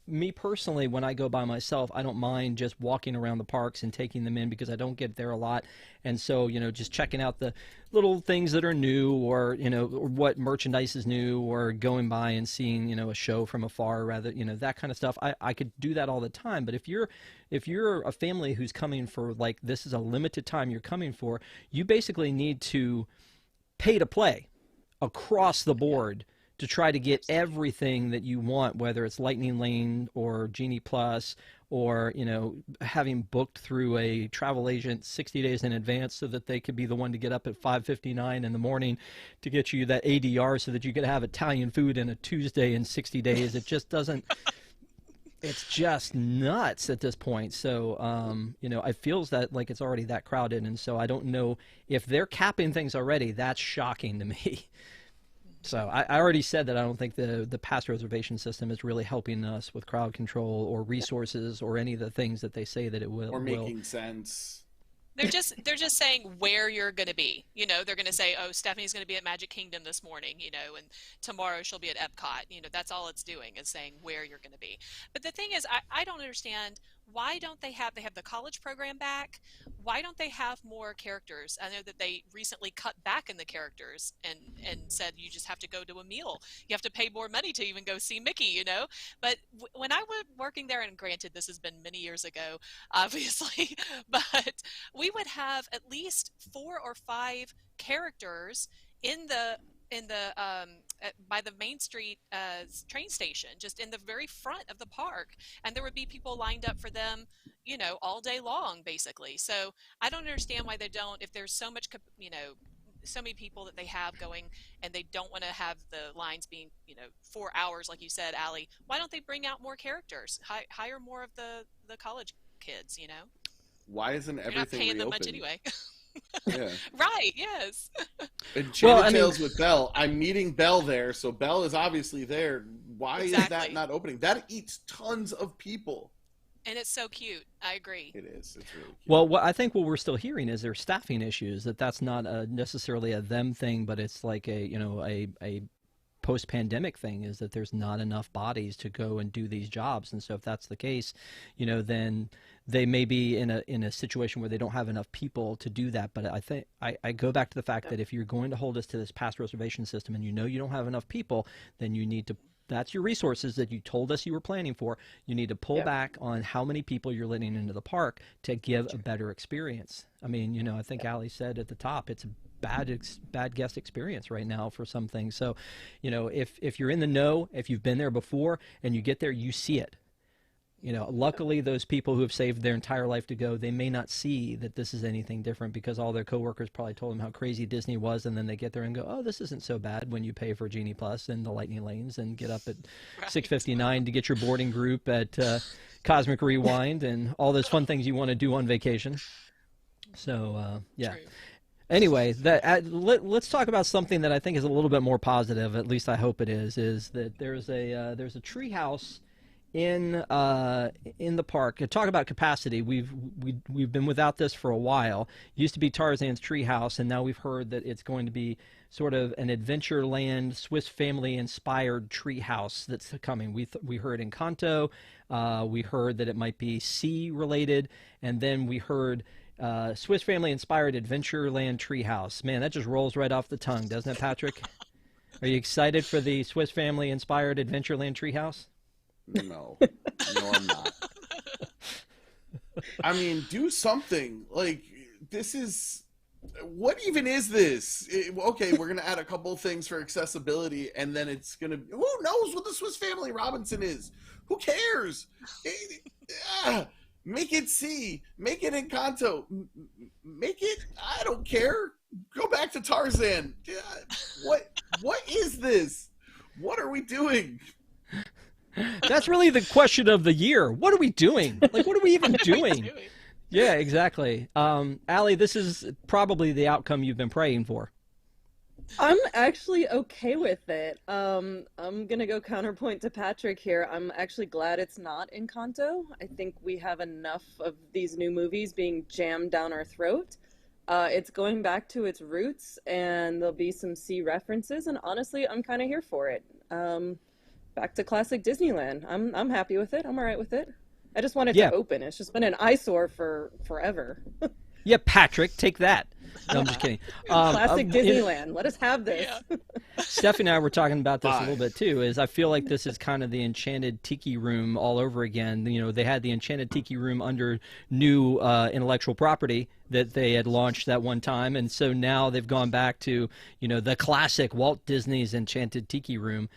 me personally, when I go by myself, I don't mind just walking around the parks and taking them in, because I don't get there a lot. And so, just checking out the little things that are new, or or what merchandise is new, or going by and seeing a show from afar, rather that kind of stuff. I could do that all the time. But if you're a family who's coming for this is a limited time you're coming for, you basically need to pay to play across the board to try to get everything that you want, whether it's Lightning Lane or Genie Plus, or having booked through a travel agent 60 days in advance so that they could be the one to get up at 5:59 in the morning to get you that ADR so that you could have Italian food in a Tuesday in 60 days. It just doesn't. It's just nuts at this point. So, it feels that it's already that crowded. And so I don't know if they're capping things already. That's shocking to me. So I already said that I don't think the pass reservation system is really helping us with crowd control or resources or any of the things that they say that it will. Or making sense. They're just saying where you're going to be. They're going to say, oh, Stephanie's going to be at Magic Kingdom this morning, and tomorrow she'll be at Epcot. That's all it's doing, is saying where you're going to be. But the thing is, I don't understand why don't they have the college program back? Why don't they have more characters? I know that they recently cut back in the characters and said you just have to go to a meal. You have to pay more money to even go see Mickey, you know? But when I was working there, and granted this has been many years ago, obviously, but we would have at least 4 or 5 characters in the by the Main Street train station, just in the very front of the park, and there would be people lined up for them, you know, all day long, basically. So I don't understand why they don't. If there's so much, you know, so many people that they have going, and they don't want to have the lines being, you know, 4 hours, like you said, Allie. Why don't they bring out more characters? Hire more of the college kids, you know? Why isn't You're not everything paying them reopened? much anyway. Yeah. Right. Yes. Enchanted Tales with Belle. I'm meeting Belle there, so Belle is obviously there. Why is that Exactly. not opening? That eats tons of people. And it's so cute. I agree. It is. It's really cute. Well, I think what we're still hearing is there's staffing issues. That's not necessarily a them thing, but it's like a post-pandemic thing, is that there's not enough bodies to go and do these jobs. And so if that's the case, you know, then they may be in a situation where they don't have enough people to do that. But I think I go back to the fact that if you're going to hold us to this past reservation system and you know you don't have enough people, then you need to, that's your resources that you told us you were planning for. You need to pull back on how many people you're letting into the park to give a better experience. I mean, you know, I think Allie said at the top, it's a bad guest experience right now for some things. So, you know, if you're in the know, if you've been there before and you get there, you see it. You know, luckily those people who have saved their entire life to go, they may not see that this is anything different because all their coworkers probably told them how crazy Disney was, and then they get there and go, oh, this isn't so bad, when you pay for Genie Plus and the Lightning Lanes and get up at 6:59 to get your boarding group at Cosmic Rewind and all those fun things you want to do on vacation. So, yeah. True. Anyway, let's talk about something that I think is a little bit more positive. At least I hope it is that there's a tree house in the park. Talk about capacity. We've been without this for a while. It used to be Tarzan's treehouse, and now we've heard that it's going to be sort of an Adventureland Swiss Family inspired treehouse that's coming. We heard Encanto. We heard that it might be sea related, and then we heard Swiss Family inspired Adventureland treehouse. Man, that just rolls right off the tongue, doesn't it, Patrick? Are you excited for the Swiss Family inspired Adventureland treehouse? No, I'm not. I mean, do something. Like, this is, what even is this? Okay, we're gonna add a couple things for accessibility, and then it's gonna, who knows what the Swiss Family Robinson is? Who cares? Make it C, make it Encanto, make it, I don't care. Go back to Tarzan. What is this? What are we doing? That's really the question of the year. What are we doing? Like, what are we even doing? Yeah, exactly. Allie, this is probably the outcome you've been praying for. I'm actually okay with it. I'm gonna go counterpoint to Patrick here. I'm actually glad it's not Encanto. I think we have enough of these new movies being jammed down our throat. It's going back to its roots, and there'll be some sea references, and honestly, I'm kind of here for it. Back to classic Disneyland. I'm happy with it. I'm all right with it. I just want it to open. It's just been an eyesore for forever. Yeah, Patrick, take that. No, I'm just kidding. Classic Disneyland. Let us have this. Yeah. Stephanie and I were talking about this a little bit too. Is I feel like this is kind of the Enchanted Tiki Room all over again. You know, they had the Enchanted Tiki Room under new intellectual property that they had launched that one time, and so now they've gone back to, you know, the classic Walt Disney's Enchanted Tiki Room.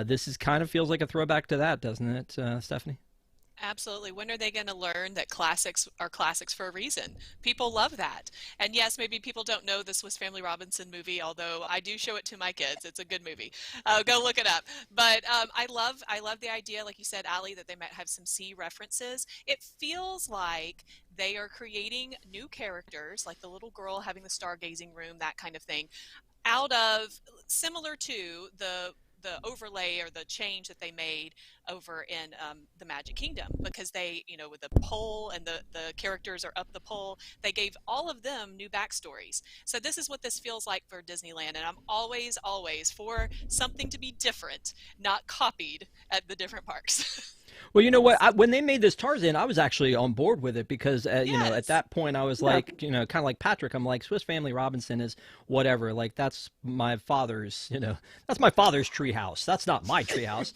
This is kind of feels like a throwback to that, doesn't it, Stephanie? Absolutely. When are they going to learn that classics are classics for a reason? People love that. And yes, maybe people don't know the Swiss Family Robinson movie, although I do show it to my kids. It's a good movie. Go look it up. But I love the idea, like you said, Allie, that they might have some sea references. It feels like they are creating new characters, like the little girl having the stargazing room, that kind of thing, out of, similar to the the overlay or the change that they made over in the Magic Kingdom, because they, with the pole and the characters are up the pole, they gave all of them new backstories. So this is what this feels like for Disneyland, and I'm always for something to be different, not copied at the different parks. Well, you know what? When they made this Tarzan, I was actually on board with it because, you know, at Yes. that point I was like, kind of like Patrick. I'm like, Swiss Family Robinson is whatever. Like, that's my father's, that's my father's treehouse. That's not my treehouse.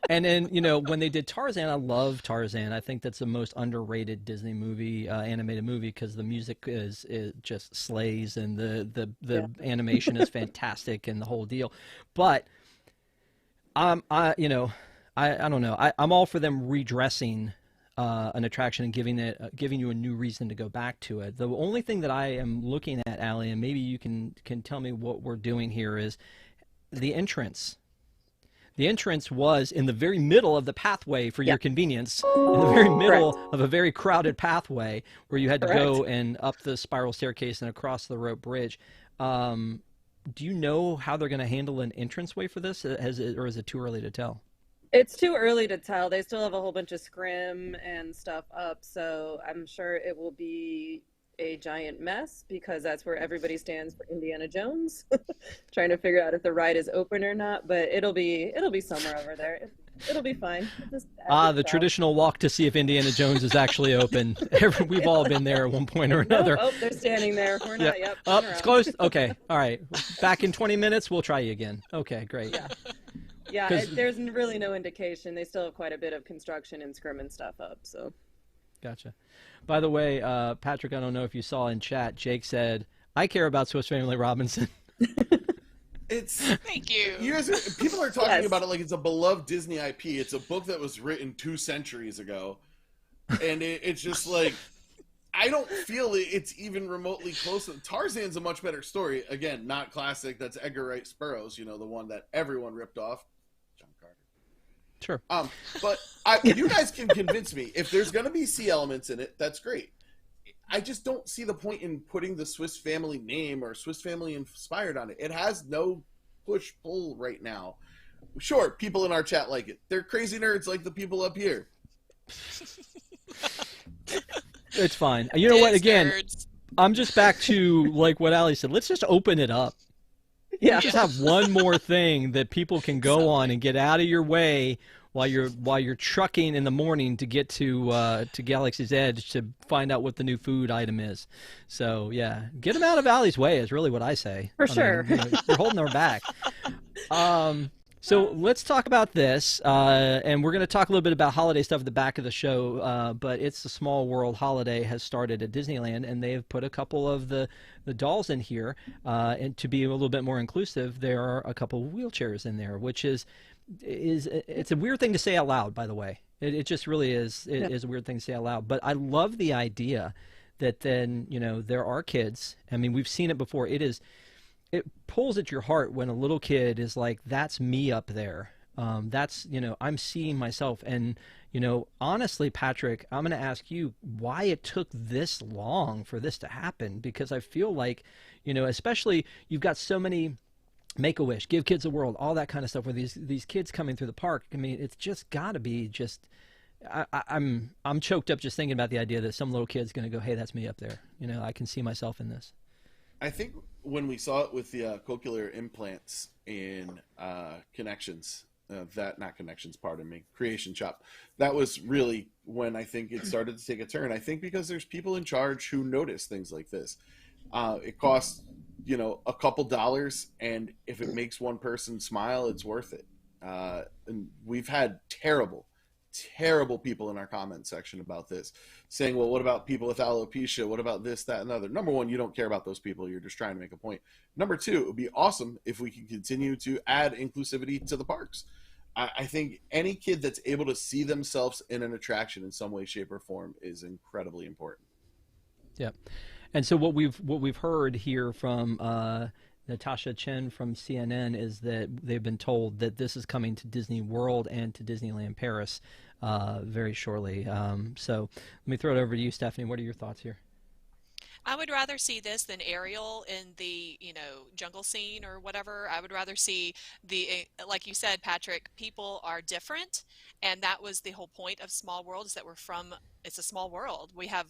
And then, when they did Tarzan, I love Tarzan. I think that's the most underrated Disney movie, animated movie, because the music is just slays, and the animation is fantastic, and the whole deal. But I don't know. I'm all for them redressing an attraction and giving you a new reason to go back to it. The only thing that I am looking at, Allie, and maybe you can tell me what we're doing here, is the entrance. The entrance was in the very middle of the pathway for your convenience, in the very middle of a very crowded pathway where you had to go and up the spiral staircase and across the rope bridge. Do you know how they're going to handle an entranceway for this, or is it too early to tell? It's too early to tell. They still have a whole bunch of scrim and stuff up, so I'm sure it will be a giant mess, because that's where everybody stands for Indiana Jones, trying to figure out if the ride is open or not. But it'll be somewhere over there. It'll be fine. The traditional walk to see if Indiana Jones is actually open. We've all been there at one point or another. Nope. Oh, they're standing there. We're not. Yep. Oh, it's close. Okay. All right. Back in 20 minutes. We'll try you again. Okay. Great. Yeah. There's really no indication. They still have quite a bit of construction and scrim and stuff up. So. Gotcha. By the way, Patrick, I don't know if you saw in chat, Jake said, I care about Swiss Family Robinson. Thank you. People are talking about it like it's a beloved Disney IP. It's a book that was written 2 centuries ago. And it's just like, I don't feel it's even remotely close. Tarzan's a much better story. Again, not classic. That's Edgar Wright Burroughs, the one that everyone ripped off. John Carter. Sure. But you guys can convince me. If there's going to be sea elements in it, that's great. I just don't see the point in putting the Swiss Family name or Swiss Family inspired on it. It has no push-pull right now. Sure, people in our chat like it. They're crazy nerds like the people up here. It's fine. You know what? Again, Nerds. I'm just back to like what Allie said. Let's just open it up. Yeah. Let's just have one more thing that people can go on and get out of your way while you're trucking in the morning to get to Galaxy's Edge to find out what the new food item is. So yeah, get them out of Allie's way is really what I say. For sure. You're holding her back. So let's talk about this, and we're going to talk a little bit about holiday stuff at the back of the show, but It's a Small World holiday has started at Disneyland, and they have put a couple of the dolls in here, and to be a little bit more inclusive, there are a couple of wheelchairs in there, which is it's a weird thing to say out loud, by the way. It just really is. It is a weird thing to say out loud, but I love the idea that then, there are kids. I mean, we've seen it before. It pulls at your heart when a little kid is like, that's me up there. That's, I'm seeing myself. And, honestly, Patrick, I'm going to ask you why it took this long for this to happen, because I feel like, especially you've got so many Make-A-Wish, Give Kids a World, all that kind of stuff, where these kids coming through the park. I mean, it's just got to be just, I'm choked up just thinking about the idea that some little kid's going to go, hey, that's me up there. I can see myself in this. I think when we saw it with the cochlear implants in Connections, Creation Shop, that was really when I think it started to take a turn. I think because there's people in charge who notice things like this. It costs, a couple dollars, and if it makes one person smile, it's worth it. And we've had terrible people in our comment section about this, saying, well, what about people with alopecia? What about this, that, and other? Number one, you don't care about those people. You're just trying to make a point. Number two, it would be awesome if we could continue to add inclusivity to the parks. I think any kid that's able to see themselves in an attraction in some way, shape, or form is incredibly important. Yeah. And so what we've heard here from Natasha Chen from CNN is that they've been told that this is coming to Disney World and to Disneyland Paris very shortly. So let me throw it over to you, Stephanie. What are your thoughts here? I would rather see this than Ariel in the, jungle scene or whatever. I would rather see like you said, Patrick, people are different. And that was the whole point of Small World, is that it's a small world. We have,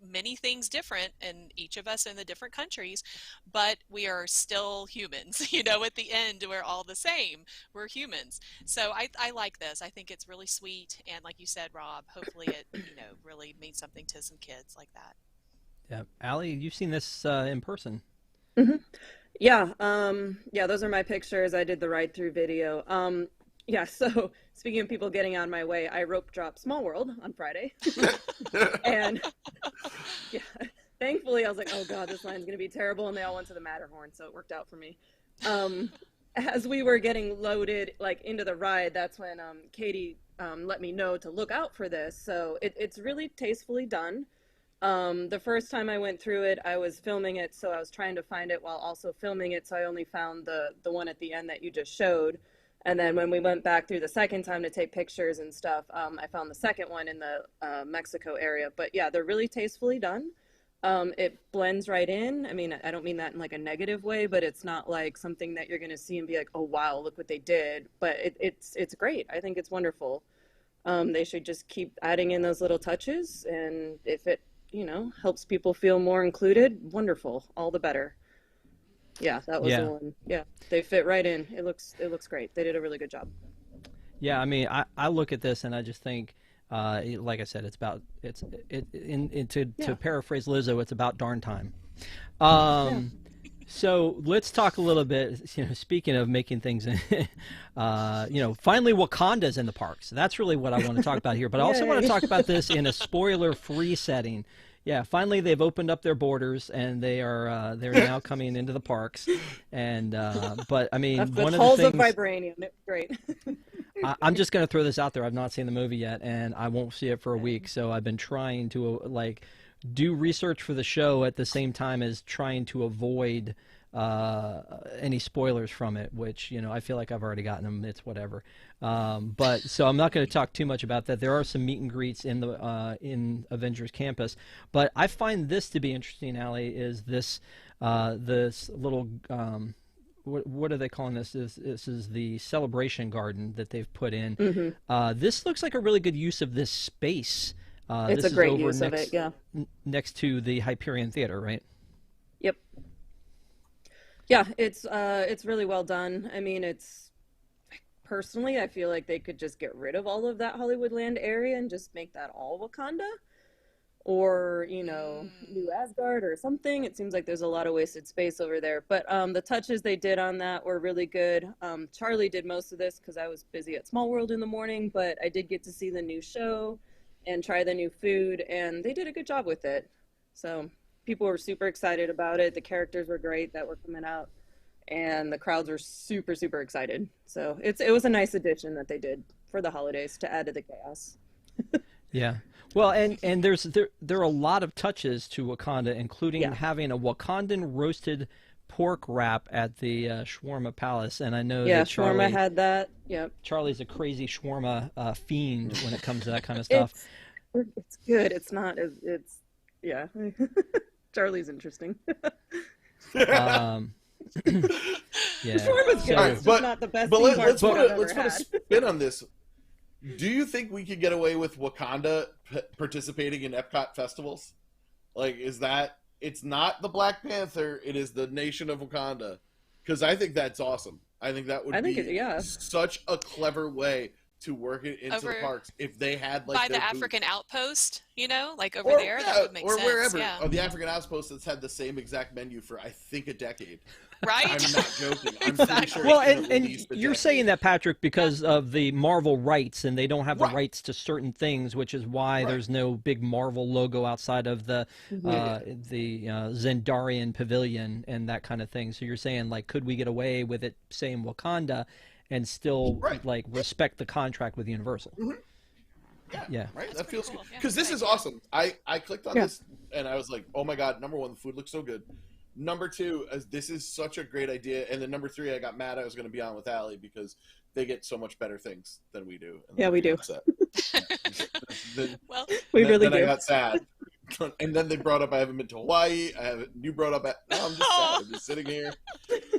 many things different, and each of us in the different countries, but we are still humans. At the end, we're all the same. We're humans. So I like this. I think it's really sweet. And like you said, Rob, hopefully it, really means something to some kids like that. Yeah, Allie, you've seen this in person. Hmm. Yeah, yeah, those are my pictures. I did the ride-through video. Yeah, so speaking of people getting on my way, I rope dropped Small World on Friday. And yeah, thankfully I was like, oh God, this line's gonna be terrible, and they all went to the Matterhorn, so it worked out for me. As we were getting loaded like into the ride, that's when Katie let me know to look out for this. So it's really tastefully done. The first time I went through it, I was filming it, so I was trying to find it while also filming it, so I only found the one at the end that you just showed. And then when we went back through the second time to take pictures and stuff, I found the second one in the Mexico area. But yeah, they're really tastefully done. It blends right in. I mean, I don't mean that in like a negative way, but it's not like something that you're going to see and be like, oh, wow, look what they did. But it's great. I think it's wonderful. They should just keep adding in those little touches. And if it, helps people feel more included, wonderful. All the better. Yeah, that was the one. Yeah, they fit right in. It looks great. They did a really good job. Yeah, I mean, I look at this and I just think, like I said, to paraphrase Lizzo, it's about darn time. So let's talk a little bit. Speaking of making things, finally Wakanda's in the parks. That's really what I want to talk about here. But I also want to talk about this in a spoiler-free setting. Yeah, finally they've opened up their borders and they're now coming into the parks. And but I mean, one of the things. Of vibranium. It's great. I'm just going to throw this out there. I've not seen the movie yet, and I won't see it for a week. So I've been trying to do research for the show at the same time as trying to avoid any spoilers from it, which I feel like I've already gotten them. It's whatever. But so I'm not going to talk too much about that. There are some meet and greets in the in Avengers Campus, but I find this to be interesting. Allie, is this this little what are they calling this? This is the celebration garden that they've put in. Mm-hmm. This looks like a really good use of this space. It's this a great is over use of it, yeah. Next to the Hyperion Theater, right? Yep. Yeah, it's really well done. I mean, personally, I feel like they could just get rid of all of that Hollywoodland area and just make that all Wakanda, or New Asgard or something. It seems like there's a lot of wasted space over there. But the touches they did on that were really good. Charlie did most of this because I was busy at Small World in the morning, but I did get to see the new show and try the new food, and they did a good job with it. So people were super excited about it. The characters were great that were coming out, and the crowds were super, super excited. So it was a nice addition that they did for the holidays to add to the chaos. Yeah. Well, and there are a lot of touches to Wakanda, including having a Wakandan roasted pork wrap at the Shawarma Palace, and I know that Shawarma had that. Yep. Charlie's a crazy shawarma fiend when it comes to that kind of stuff. It's good. It's not. It's yeah. Charlie's interesting. Yeah. Shawarma's good. Right, it's just not the best. But let's put a spin on this. Do you think we could get away with Wakanda participating in Epcot festivals? Like, is that? It's not the Black Panther. It is the nation of Wakanda. Because I think that's awesome. I think that would be such a clever way to work it into the parks if they had by the African outpost, like over there. That would make sense. Or wherever. Yeah. Or the African outpost that's had the same exact menu for I think a decade. Right? I'm not joking. I'm pretty sure. Well, and you're saying that, Patrick, because of the Marvel rights, and they don't have the rights to certain things, which is why there's no big Marvel logo outside of the Zendarian Pavilion and that kind of thing. So you're saying, like, could we get away with it saying Wakanda and still respect the contract with Universal? Mm-hmm. Yeah. Right. That's that feels cool. good because this is awesome. I clicked on this and I was like, oh my god! Number one, the food looks so good. Number two, this is such a great idea. And then number three, I got mad I was going to be on with Allie because they get so much better things than we do. Yeah, we do. Well, we really then do. I got sad. And then they brought up I haven't been to Hawaii. You brought up now I'm just sad. I'm just sitting here.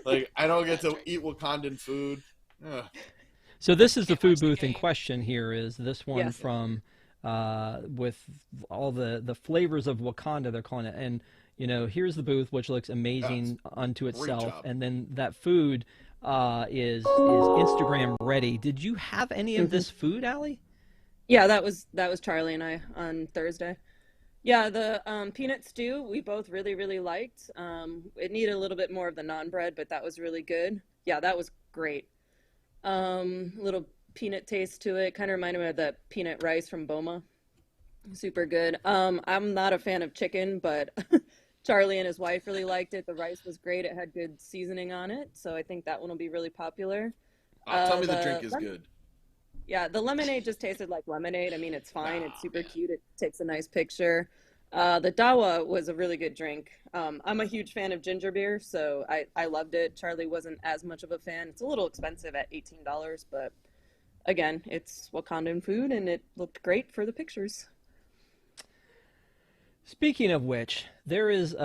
Like, I don't get to eat Wakandan food. Ugh. So this is the food booth in game. question here, is this one Yes. from with all the flavors of Wakanda, they're calling it. And, you know, here's the booth, which looks amazing unto itself. job. And then that food is Instagram ready. Did you have any of this food, Allie? Yeah, that was Charlie and I on Thursday. Yeah, the peanut stew we both really, really liked. It needed a little bit more of the naan bread, but that was really good. Yeah, that was great. Little peanut taste to it. Kind of reminded me of the peanut rice from Boma. Super good. I'm not a fan of chicken, but Charlie and his wife really liked it. The rice was great. It had good seasoning on it, so I think that one will be really popular. Tell me the drink is good. Yeah, the lemonade just tasted like lemonade. I mean, it's fine. It's super cute. It takes a nice picture. The dawa was a really good drink. I'm a huge fan of ginger beer, so I loved it. Charlie wasn't as much of a fan. It's a little expensive at $18, but again, it's Wakandan food, and it looked great for the pictures. Speaking of which, there is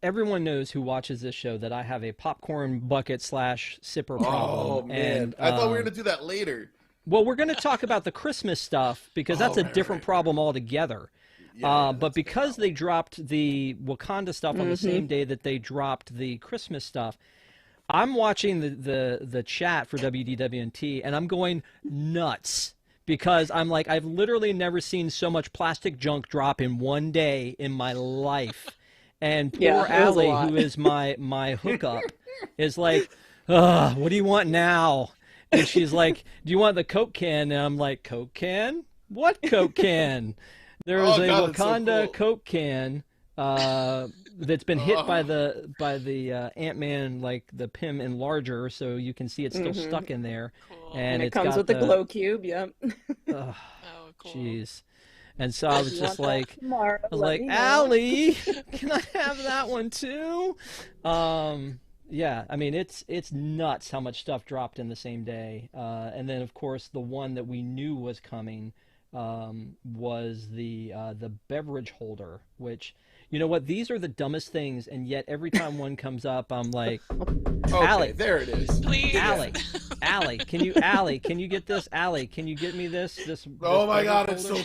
everyone knows who watches this show that I have a popcorn bucket / sipper problem. Oh man, And, I thought we were gonna do that later. well, we're going to talk about the Christmas stuff because that's a different problem altogether. But because they dropped the Wakanda stuff on the same day that they dropped the Christmas stuff, I'm watching the chat for WDWNT and I'm going nuts because I'm like, I've literally never seen so much plastic junk drop in one day in my life. And poor Yeah, it was a Allie, lot. who is my hookup, is like, ugh, what do you want now? And she's like, do you want the Coke can? And I'm like, Coke can? What Coke can? There is Oh, a God, that's so Wakanda cool. Coke can that's been hit by the Ant-Man, like the Pym enlarger, so you can see it's still stuck in there. Cool. And it it's comes got with the glow cube. Yep. Ugh, Oh, cool. jeez. And so I was You just want that like, tomorrow, I was let like, me know. Allie, can I have that one too? Yeah, I mean it's nuts how much stuff dropped in the same day. And then of course the one that we knew was coming was the beverage holder, which, you know what, these are the dumbest things, and yet every time one comes up, I'm like, Okay, Allie. there it is. Please. Allie, can you get this? Allie, can you get me this? Oh my beverage God, it's holder?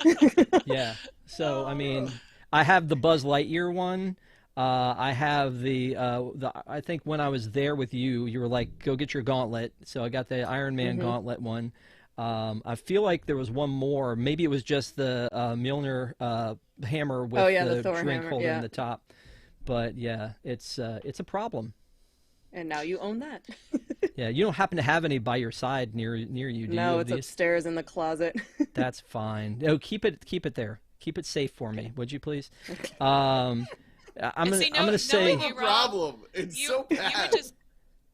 so cool. Yeah. So I mean, I have the Buzz Lightyear one. I have the I think when I was there with you, you were like, go get your gauntlet. So I got the Iron Man gauntlet one. I feel like there was one more. Maybe it was just the Mjolnir hammer with the Thor drink hammer, holder yeah. in the top. But yeah, it's a problem. And now you own that. Yeah, you don't happen to have any by your side near you, do you? No, of it's these? upstairs in the closet. That's fine. No, keep it there. Keep it safe for me, would you please? I'm gonna see, I'm gonna say. knowing you, No Rob, problem. It's so you bad.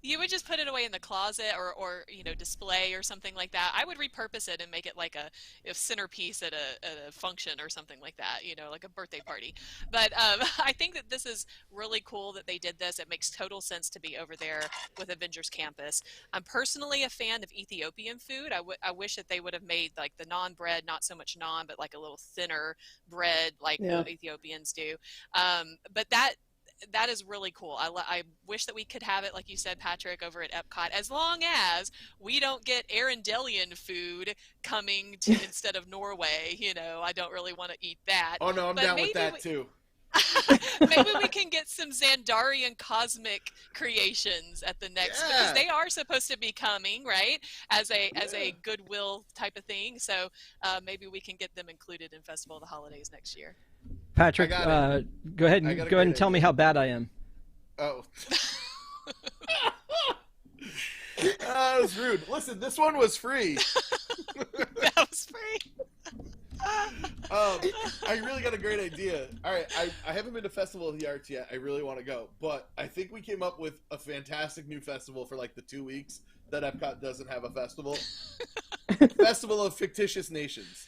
you would just put it away in the closet or display or something like that. I would repurpose it and make it like a centerpiece at a function or something like that, like a birthday party. But I think that this is really cool that they did this. It makes total sense to be over there with Avengers Campus. I'm personally a fan of Ethiopian food. I wish that they would have made like the naan bread, not so much naan, but like a little thinner bread like Yeah. the Ethiopians do. But that is really cool. I wish that we could have it, like you said, Patrick, over at Epcot, as long as we don't get Arendelian food coming to instead of Norway. I don't really want to eat that. Oh no, I'm But down with maybe that too. Maybe we can get some Xandarian cosmic creations at the next, because Yeah. they are supposed to be coming, right? As a goodwill type of thing. So maybe we can get them included in Festival of the Holidays next year. Patrick, I got go ahead I and got a go ahead and great tell me idea. how bad I am. Oh. That was rude. Listen, this one was free. That was free. I really got a great idea. All right, I haven't been to Festival of the Arts yet. I really want to go, but I think we came up with a fantastic new festival for like the 2 weeks that Epcot doesn't have a festival. Festival of Fictitious Nations.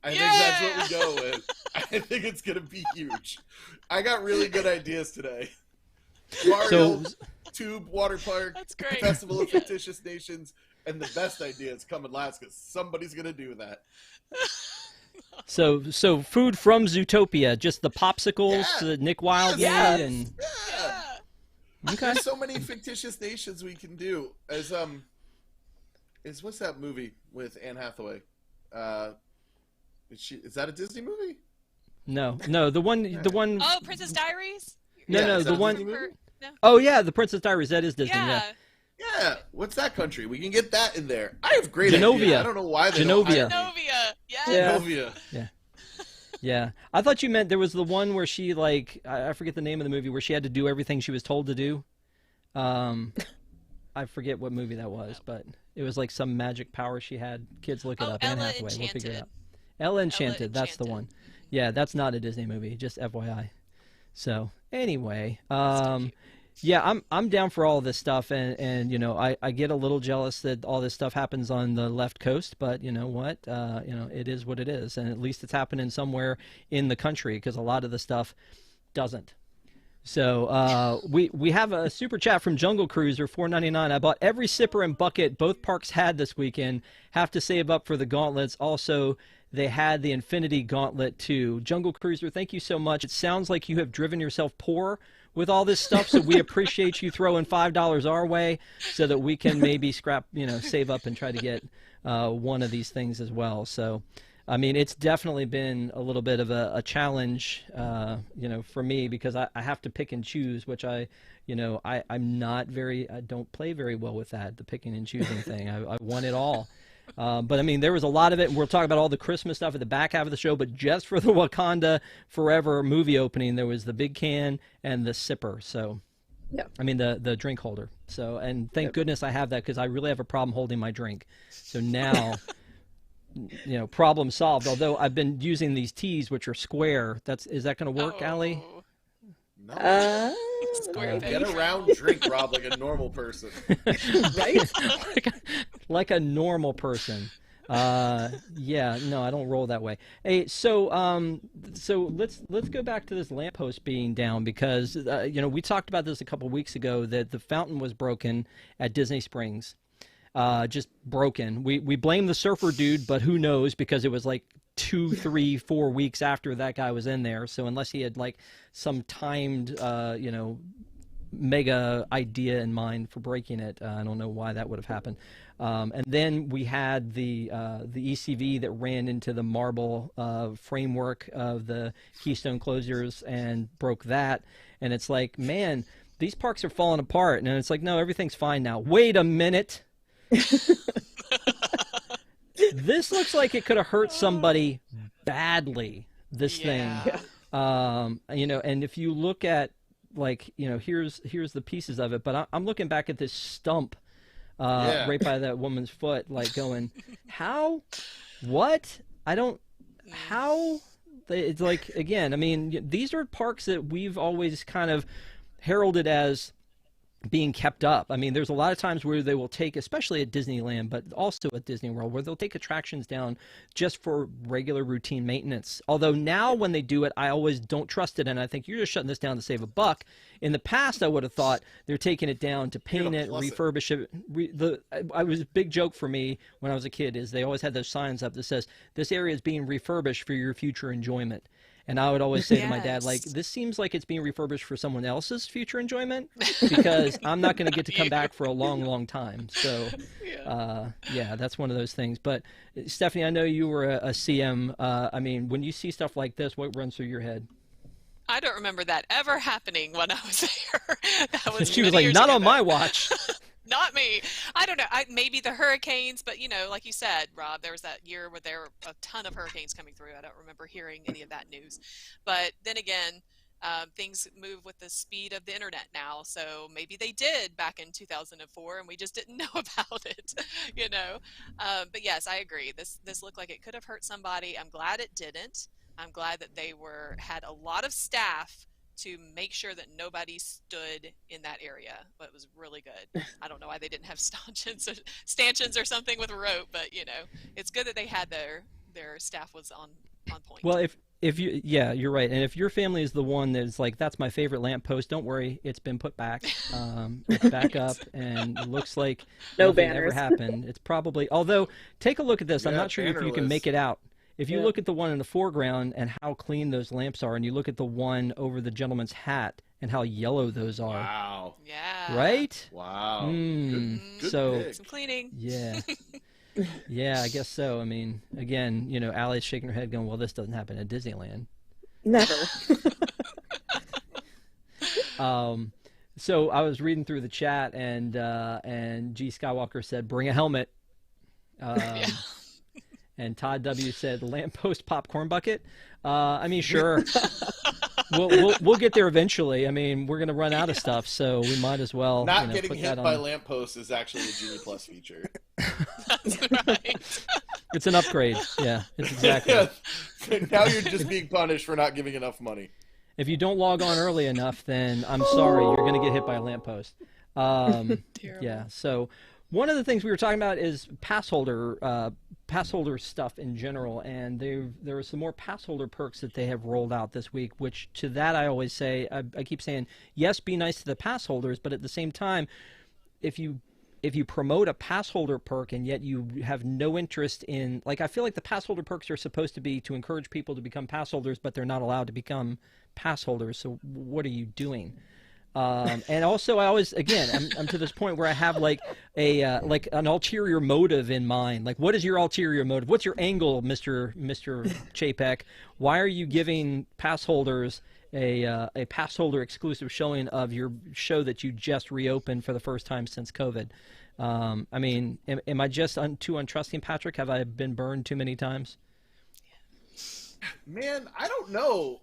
I think that's what we go with. I think it's gonna be huge. I got really good ideas today. Mario, Tube, Water Park, That's great. Festival of Fictitious Nations, and the best ideas coming last because somebody's gonna do that. So food from Zootopia, just the popsicles that Nick Wilde Yes. made, and Yeah. okay. There's so many fictitious nations we can do. As what's that movie with Anne Hathaway? Is that a Disney movie? No, the one. Oh, Princess Diaries? No, is the that a one. Disney movie? No. Oh yeah, the Princess Diaries. That is Disney. Yeah. Yeah. What's that country? We can get that in there. I have great Genovia. idea. I don't know why they Genovia. don't hire me. Genovia. Yes. Yeah. Genovia. Yeah, I thought you meant there was the one where she I forget the name of the movie where she had to do everything she was told to do. I forget what movie that was, but it was like some magic power she had. Kids, look it up. Anne Ella Hathaway. We'll figure it Enchanted. out. Ella Enchanted. That's the Enchanted. one. Yeah, that's not a Disney movie. Just FYI. So anyway, yeah, I'm down for all this stuff, and you know, I get a little jealous that all this stuff happens on the left coast, but you know what, you know, it is what it is, and at least it's happening somewhere in the country, because a lot of the stuff doesn't. So we have a super chat from Jungle Cruiser $4.99. I bought every sipper and bucket both parks had this weekend. Have to save up for the gauntlets. Also, they had the Infinity Gauntlet too. Jungle Cruiser, thank you so much. It sounds like you have driven yourself poor with all this stuff, so we appreciate you throwing $5 our way so that we can maybe save up and try to get one of these things as well. So, I mean, it's definitely been a little bit of a challenge, you know, for me, because I have to pick and choose, which I don't play very well with that, the picking and choosing thing. I want it all. But I mean, there was a lot of it, and we'll talk about all the Christmas stuff at the back half of the show, but just for the Wakanda Forever movie opening, there was the big can and the sipper. So, Yeah. I mean, the drink holder. So, and thank goodness I have that, because I really have a problem holding my drink. So now, you know, problem solved. Although I've been using these teas, which are square. Is that going to work, Allie? No. Square Get peg. a round drink, Rob, like a normal person. Right? like a normal person. Yeah, no, I don't roll that way. Hey, so let's go back to this lamppost being down, because you know, we talked about this a couple weeks ago, that the fountain was broken at Disney Springs. Just broken. We blame the surfer dude, but who knows, because it was like 2, 3, 4 weeks after that guy was in there. So unless he had like some timed, you know, mega idea in mind for breaking it, I don't know why that would have happened. And then we had the ECV that ran into the marble framework of the Keystone closures and broke that. And it's like, man, these parks are falling apart. And it's like, no, everything's fine now. Wait a minute. This looks like it could have hurt somebody badly, this thing. You know, and if you look at, like, you know, here's the pieces of it, but I'm looking back at this stump right by that woman's foot, like going, how, what? I don't, how? It's like, again, I mean, these are parks that we've always kind of heralded as being kept up. I mean, there's a lot of times where they will take, especially at Disneyland, but also at Disney World, where they'll take attractions down just for regular routine maintenance. Although now when they do it, I always don't trust it, and I think you're just shutting this down to save a buck. In the past, I would have thought they're taking it down to paint it, refurbish it. I was a big joke for me when I was a kid is they always had those signs up that says, this area is being refurbished for your future enjoyment. And I would always say to my dad, like, this seems like it's being refurbished for someone else's future enjoyment, because I'm not going to get to come back for a long, long time. So, yeah, that's one of those things. But, Stephanie, I know you were a CM. I mean, when you see stuff like this, what runs through your head? I don't remember that ever happening when I was there. That was She was many like, years not ago, on though. my watch. Not me. I don't know. Maybe the hurricanes, but you know, like you said, Rob, there was that year where there were a ton of hurricanes coming through. I don't remember hearing any of that news. But then again, things move with the speed of the internet now. So maybe they did back in 2004 and we just didn't know about it, you know? But yes, I agree. This looked like it could have hurt somebody. I'm glad it didn't. I'm glad that they had a lot of staff to make sure that nobody stood in that area. But it was really good. I don't know why they didn't have stanchions or something with a rope, but you know, it's good that they had their staff was on point. Well, if you, yeah, you're right. And if your family is the one that's like, that's my favorite lamppost, don't worry, it's been put back. It's back up, and it looks like No nothing banners. ever happened. It's probably, although, take a look at this. I'm Yeah, not sure if you can bannerless. make it out. if you Yeah. look at the one in the foreground and how clean those lamps are, and you look at the one over the gentleman's hat and how yellow those are, Wow. Yeah. right? Wow. Good So pick. Some cleaning. yeah. Yeah, I guess so. I mean, again, you know, Allie's shaking her head going, well, this doesn't happen at Disneyland. Never. So I was reading through the chat, and G Skywalker said, bring a helmet. Yeah. And Todd W said, lamppost popcorn bucket. I mean, sure. We'll get there eventually. I mean, we're going to run out of stuff, so we might as well. Not getting put hit that by on. lampposts is actually a Genie Plus feature. That's right. It's an upgrade. Yeah, it's exactly. Yeah. Now you're just being punished for not giving enough money. If you don't log on early enough, then I'm sorry, you're going to get hit by a lamppost. Terrible. Yeah. So one of the things we were talking about is pass holder stuff in general, and there are some more pass holder perks that they have rolled out this week. Which to that I always say, I keep saying, yes, be nice to the pass holders, but at the same time, if you promote a pass holder perk and yet you have no interest in, like, I feel like the pass holder perks are supposed to be to encourage people to become pass holders, but they're not allowed to become pass holders. So what are you doing? And also, I always, again, I'm to this point where I have like like an ulterior motive in mind. Like, what is your ulterior motive? What's your angle, Mr. Chapek? Why are you giving pass holders a pass holder exclusive showing of your show that you just reopened for the first time since COVID? I mean, am I just too untrusting, Patrick? Have I been burned too many times? Man, I don't know,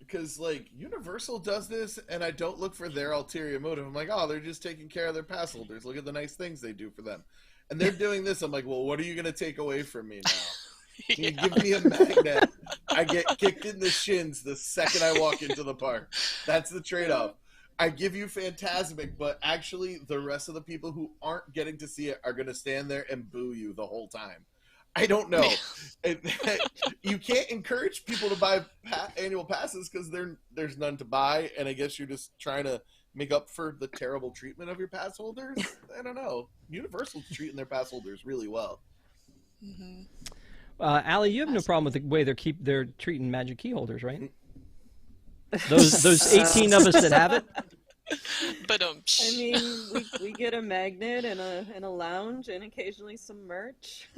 because like Universal does this, and I don't look for their ulterior motive. I'm like, oh, they're just taking care of their pass holders. Look at the nice things they do for them, and they're doing this. I'm like, well, what are you gonna take away from me now? Can you give me a magnet? I get kicked in the shins the second I walk into the park. That's the trade-off. I give you Fantasmic, but actually the rest of the people who aren't getting to see it are gonna stand there and boo you the whole time. I don't know. You can't encourage people to buy annual passes because there's none to buy, and I guess you're just trying to make up for the terrible treatment of your pass holders. I don't know. Universal's treating their pass holders really well. Mm-hmm. Allie, you have no problem with the way they're treating Magic Key holders, right? Those 18 of us that have it. But I mean, we get a magnet and a lounge and occasionally some merch.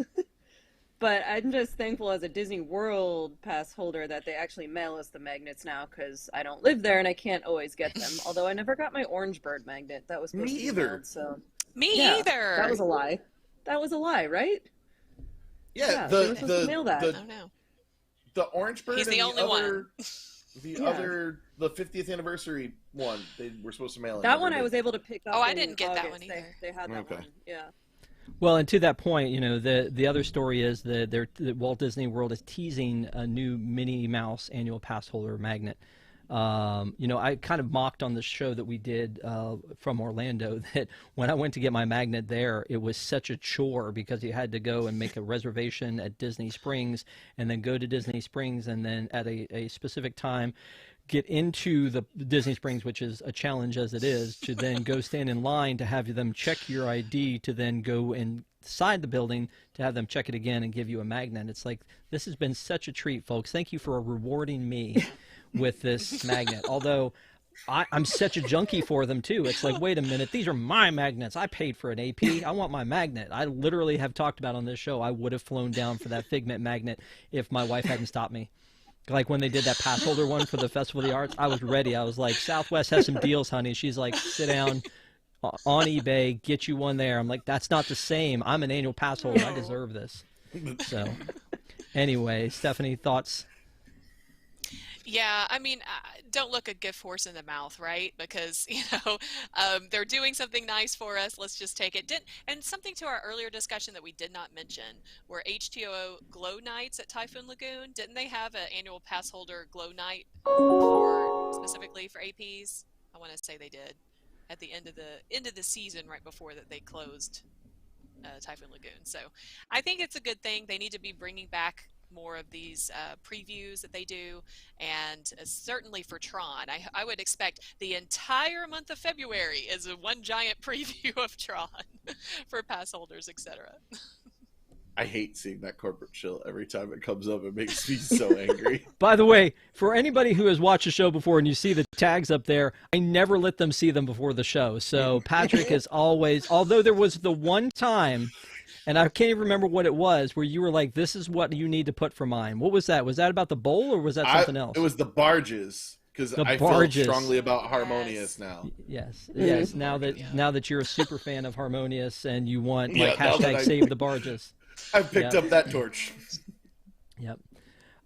But I'm just thankful as a Disney World pass holder that they actually mail us the magnets now, because I don't live there and I can't always get them. Although I never got my Orange Bird magnet. That was supposed Me to be either. mailed, so Me yeah, either. that was a lie. That was a lie, right? Yeah, they were supposed to mail that. I don't know. the Orange Bird He's and the only one. The 50th anniversary one, they were supposed to mail in. That one I was able to pick up. Oh, I in didn't get that August. one either. They had that Okay. one. Yeah. Well, and to that point, you know, the other story is that Walt Disney World is teasing a new Minnie Mouse annual pass holder magnet. You know, I kind of mocked on the show that we did from Orlando that when I went to get my magnet there, it was such a chore because you had to go and make a reservation at Disney Springs and then go to Disney Springs and then at a specific time get into the Disney Springs, which is a challenge as it is, to then go stand in line to have them check your ID, to then go inside the building to have them check it again and give you a magnet. It's like, this has been such a treat, folks. Thank you for rewarding me with this magnet. Although I'm such a junkie for them too. It's like, wait a minute, these are my magnets. I paid for an AP. I want my magnet. I literally have talked about on this show, I would have flown down for that Figment magnet if my wife hadn't stopped me. Like when they did that pass holder one for the Festival of the Arts, I was ready. I was like, Southwest has some deals, honey. She's like, sit down on eBay, get you one there. I'm like, that's not the same. I'm an annual pass holder. I deserve this. So anyway, Stephanie, thoughts? Yeah, I mean, don't look a gift horse in the mouth, right? Because, they're doing something nice for us. Let's just take it. And something to our earlier discussion that we did not mention were H2O Glow Nights at Typhoon Lagoon. Didn't they have an annual pass holder glow night specifically for APs? I want to say they did at the end of the season, right before that they closed Typhoon Lagoon. So I think it's a good thing. They need to be bringing back more of these previews that they do, and certainly for Tron, I would expect the entire month of February is a one giant preview of Tron for pass holders, etc. I hate seeing that corporate shill every time it comes up. It makes me so angry. By the way, for anybody who has watched the show before and you see the tags up there, I never let them see them before the show. So Patrick is always, although there was the one time, and I can't even remember what it was, where you were like, this is what you need to put for mine. What was that? Was that about the bowl or was that something else? It was the barges. Because I feel strongly about Harmonious now. Yes. Now that you're a super fan of Harmonious and you want like hashtag save the barges. I've picked up that torch. Yep.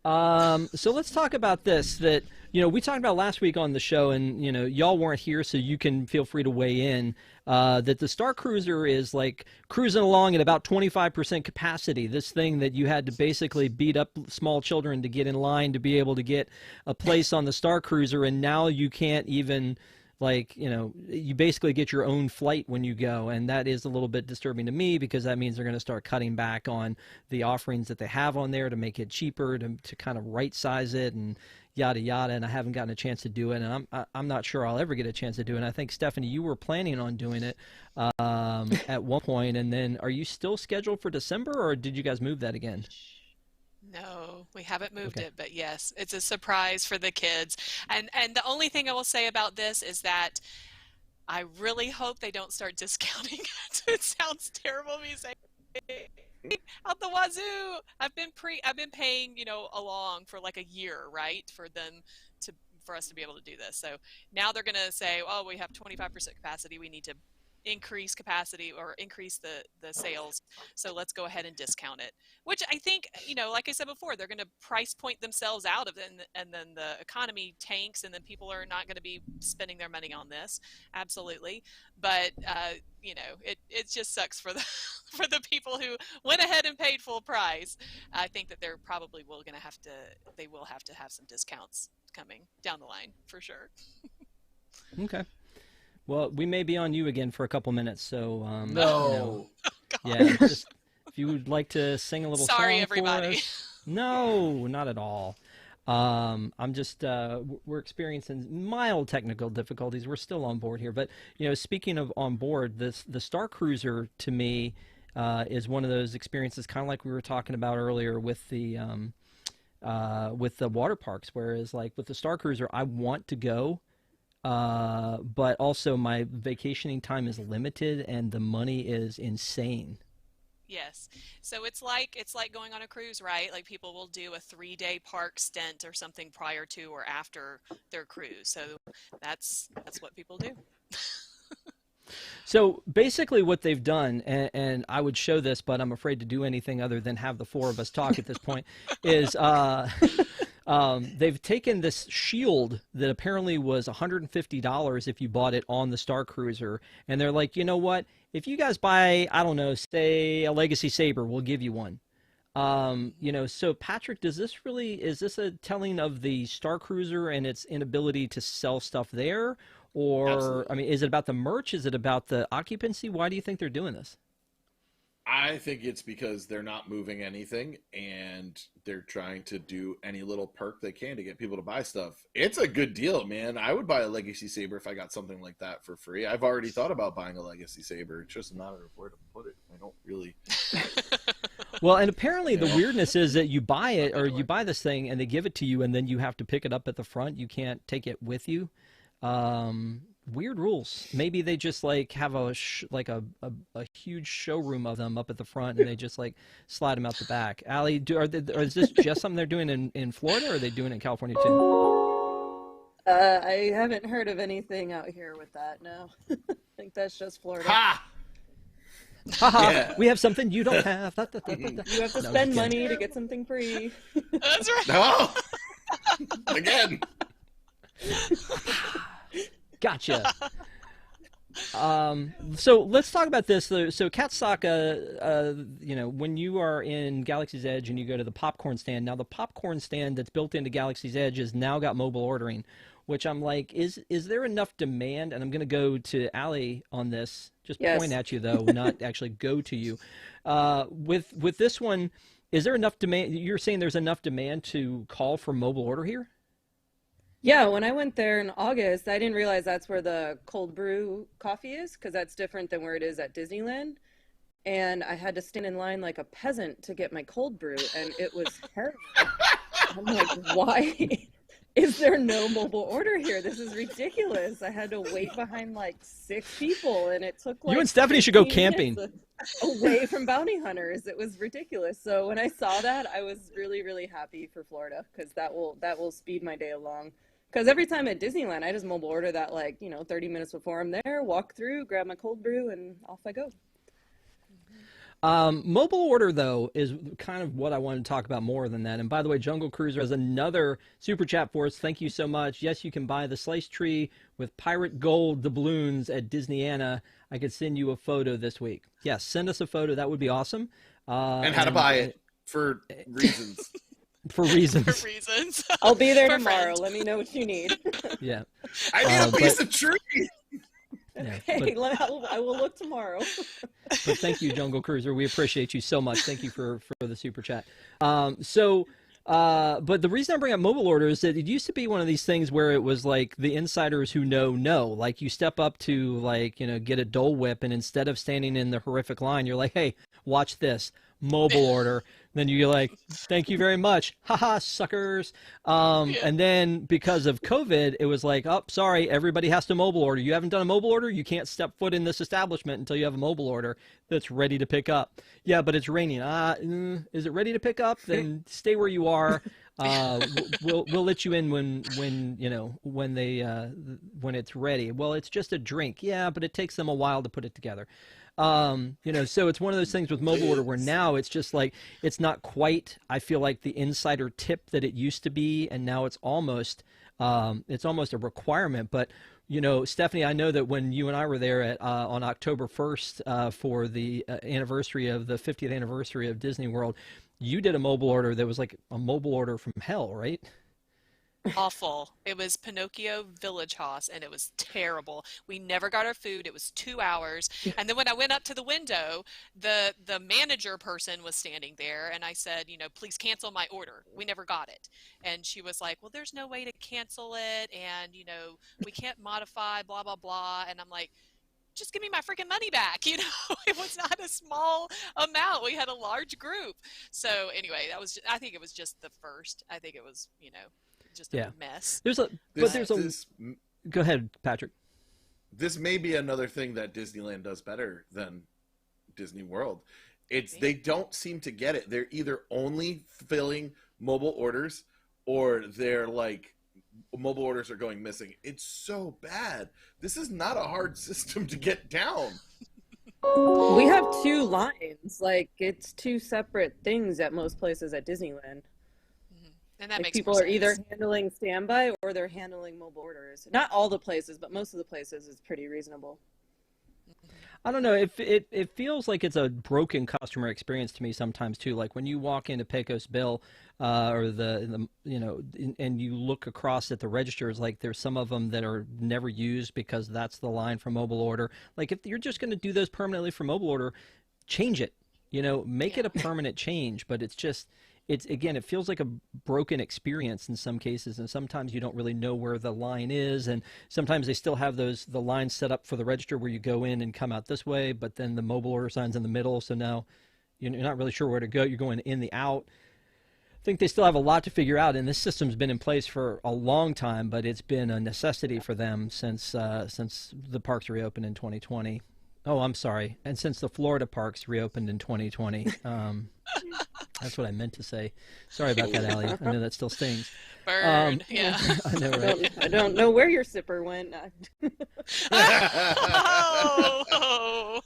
So let's talk about this. That we talked about last week on the show, and y'all weren't here, so you can feel free to weigh in. That the Star Cruiser is like cruising along at about 25% capacity. This thing that you had to basically beat up small children to get in line to be able to get a place on the Star Cruiser, and now you can't even. You basically get your own flight when you go, and that is a little bit disturbing to me because that means they're going to start cutting back on the offerings that they have on there to make it cheaper, to kind of right size it and yada yada. And I haven't gotten a chance to do it, and I'm not sure I'll ever get a chance to do it. And I think Stephanie, you were planning on doing it at one point, and then are you still scheduled for December, or did you guys move that again? No, we haven't moved it, but yes, it's a surprise for the kids. And the only thing I will say about this is that I really hope they don't start discounting it. It sounds terrible me saying out the wazoo. I've been paying, along for like a year, right? For us to be able to do this. So now they're going to say, oh, we have 25% capacity. We need to increase capacity or increase the sales, so let's go ahead and discount it, which I think, like I said before, they're going to price point themselves out of it, and then the economy tanks, and then people are not going to be spending their money on this. Absolutely. But it just sucks for the for the people who went ahead and paid full price. I think that they're probably will have to have some discounts coming down the line for sure. Okay. Well, we may be on you again for a couple minutes, so no. Just, if you would like to sing a little Sorry, song everybody. for us. No, not at all. I'm just we're experiencing mild technical difficulties. We're still on board here, but speaking of on board, the Star Cruiser to me is one of those experiences, kind of like we were talking about earlier with the water parks. Whereas, like with the Star Cruiser, I want to go. But also my vacationing time is limited and the money is insane. Yes. So it's like going on a cruise, right? Like people will do a 3-day park stint or something prior to or after their cruise. So that's what people do. So basically what they've done, and I would show this, but I'm afraid to do anything other than have the four of us talk at this point, is they've taken this shield that apparently was $150 if you bought it on the Star Cruiser, and they're like, you know what? If you guys buy, I don't know, say a Legacy Saber, we'll give you one. So Patrick, is this a telling of the Star Cruiser and its inability to sell stuff there? Or, absolutely. I mean, is it about the merch? Is it about the occupancy? Why do you think they're doing this? I think it's because they're not moving anything and they're trying to do any little perk they can to get people to buy stuff. It's a good deal, man. I would buy a Legacy Saber if I got something like that for free. I've already thought about buying a Legacy Saber. It's just a matter of where to put it. I don't really... Well, and apparently the weirdness is that you buy it, or you buy this thing and they give it to you and then you have to pick it up at the front. You can't take it with you. Weird rules. Maybe they just like have a huge showroom of them up at the front, and they just like slide them out the back. Allie, is this just something they're doing in Florida, or are they doing it in California too? I haven't heard of anything out here with that. No, I think that's just Florida. Ha! Haha, yeah. We have something you don't have. You have to spend money to get something free. That's right. No. Again. Gotcha. So let's talk about this. So Katsaka, when you are in Galaxy's Edge and you go to the popcorn stand, now the popcorn stand that's built into Galaxy's Edge has now got mobile ordering, which I'm like, is there enough demand? And I'm going to go to Allie on this, just yes. Point at you though, not actually go to you. With this one, is there enough demand? You're saying there's enough demand to call for mobile order here? Yeah, when I went there in August, I didn't realize that's where the cold brew coffee is, because that's different than where it is at Disneyland. and I had to stand in line like a peasant to get my cold brew, and it was terrible. I'm like, why is there no mobile order here? This is ridiculous. I had to wait behind like 6 people, and it took like You and Stephanie should go 15 camping. minutes away from bounty hunters. It was ridiculous. So when I saw that, I was really, really happy for Florida, because that will speed my day along. Because every time at Disneyland, I just mobile order that, like, 30 minutes before I'm there, walk through, grab my cold brew, and off I go. Mobile order, though, is kind of what I wanted to talk about more than that. And by the way, Jungle Cruiser has another super chat for us. Thank you so much. Yes, you can buy the sliced tree with pirate gold doubloons at Disneyana. I could send you a photo this week. Yes, send us a photo. That would be awesome. And how to buy it for reasons. For reasons. For reasons. I'll be there For tomorrow. friends. Let me know what you need. Yeah. I need a piece of tree. Yeah, Hey, I will look tomorrow. but thank you, Jungle Cruiser. We appreciate you so much. Thank you for the super chat. But the reason I bring up mobile order is that it used to be one of these things where it was like the insiders who know. Like you step up to get a Dole Whip, and instead of standing in the horrific line, you're like, hey, watch this. Mobile order. Then you're like, thank you very much. Haha, suckers. And then because of COVID, it was like, oh, sorry, everybody has to mobile order. You haven't done a mobile order? You can't step foot in this establishment until you have a mobile order that's ready to pick up. Yeah, but it's raining. Is it ready to pick up? Then stay where you are. We'll let you in when it's ready. Well, it's just a drink. Yeah, but it takes them a while to put it together. So it's one of those things with mobile order where now it's just like, it's not quite, I feel like, the insider tip that it used to be. And now it's almost a requirement. But, Stephanie, I know that when you and I were there on October 1st, for the anniversary of the 50th anniversary of Disney World, you did a mobile order that was like a mobile order from hell, right? Awful. It was Pinocchio Village House, and it was terrible. We never got our food. It was 2 hours. And then when I went up to the window, the manager person was standing there, and I said, please cancel my order. We never got it. And she was like, well, there's no way to cancel it, and, we can't modify, blah, blah, blah. And I'm like, just give me my freaking money back. It was not a small amount. We had a large group. So anyway, I think it was just the first. I think it was, just a mess. Go ahead, Patrick. This may be another thing that Disneyland does better than Disney World. They don't seem to get it. They're either only filling mobile orders, or they're like, mobile orders are going missing. It's so bad. This is not a hard system to get down. We have 2 lines. Like, it's 2 separate things at most places at Disneyland. And that like, makes people more are either sense. handling standby or they're handling mobile orders. Not all the places, but most of the places is pretty reasonable. I don't know. It feels like it's a broken customer experience to me sometimes too. Like when you walk into Pecos Bill, or and you look across at the registers, like there's some of them that are never used because that's the line for mobile order. Like if you're just going to do those permanently for mobile order, change it. Make it a permanent change. But it feels like a broken experience in some cases, and sometimes you don't really know where the line is, and sometimes they still have the lines set up for the register where you go in and come out this way, but then the mobile order sign's in the middle, so now you're not really sure where to go. You're going in the out. I think they still have a lot to figure out, and this system's been in place for a long time, but it's been a necessity for them since the parks reopened in 2020. Oh, I'm sorry. And since the Florida parks reopened in 2020. That's what I meant to say. Sorry about that, Allie. I know that still stings. Burn. Yeah. I know, right? I don't know where your sipper went. Oh.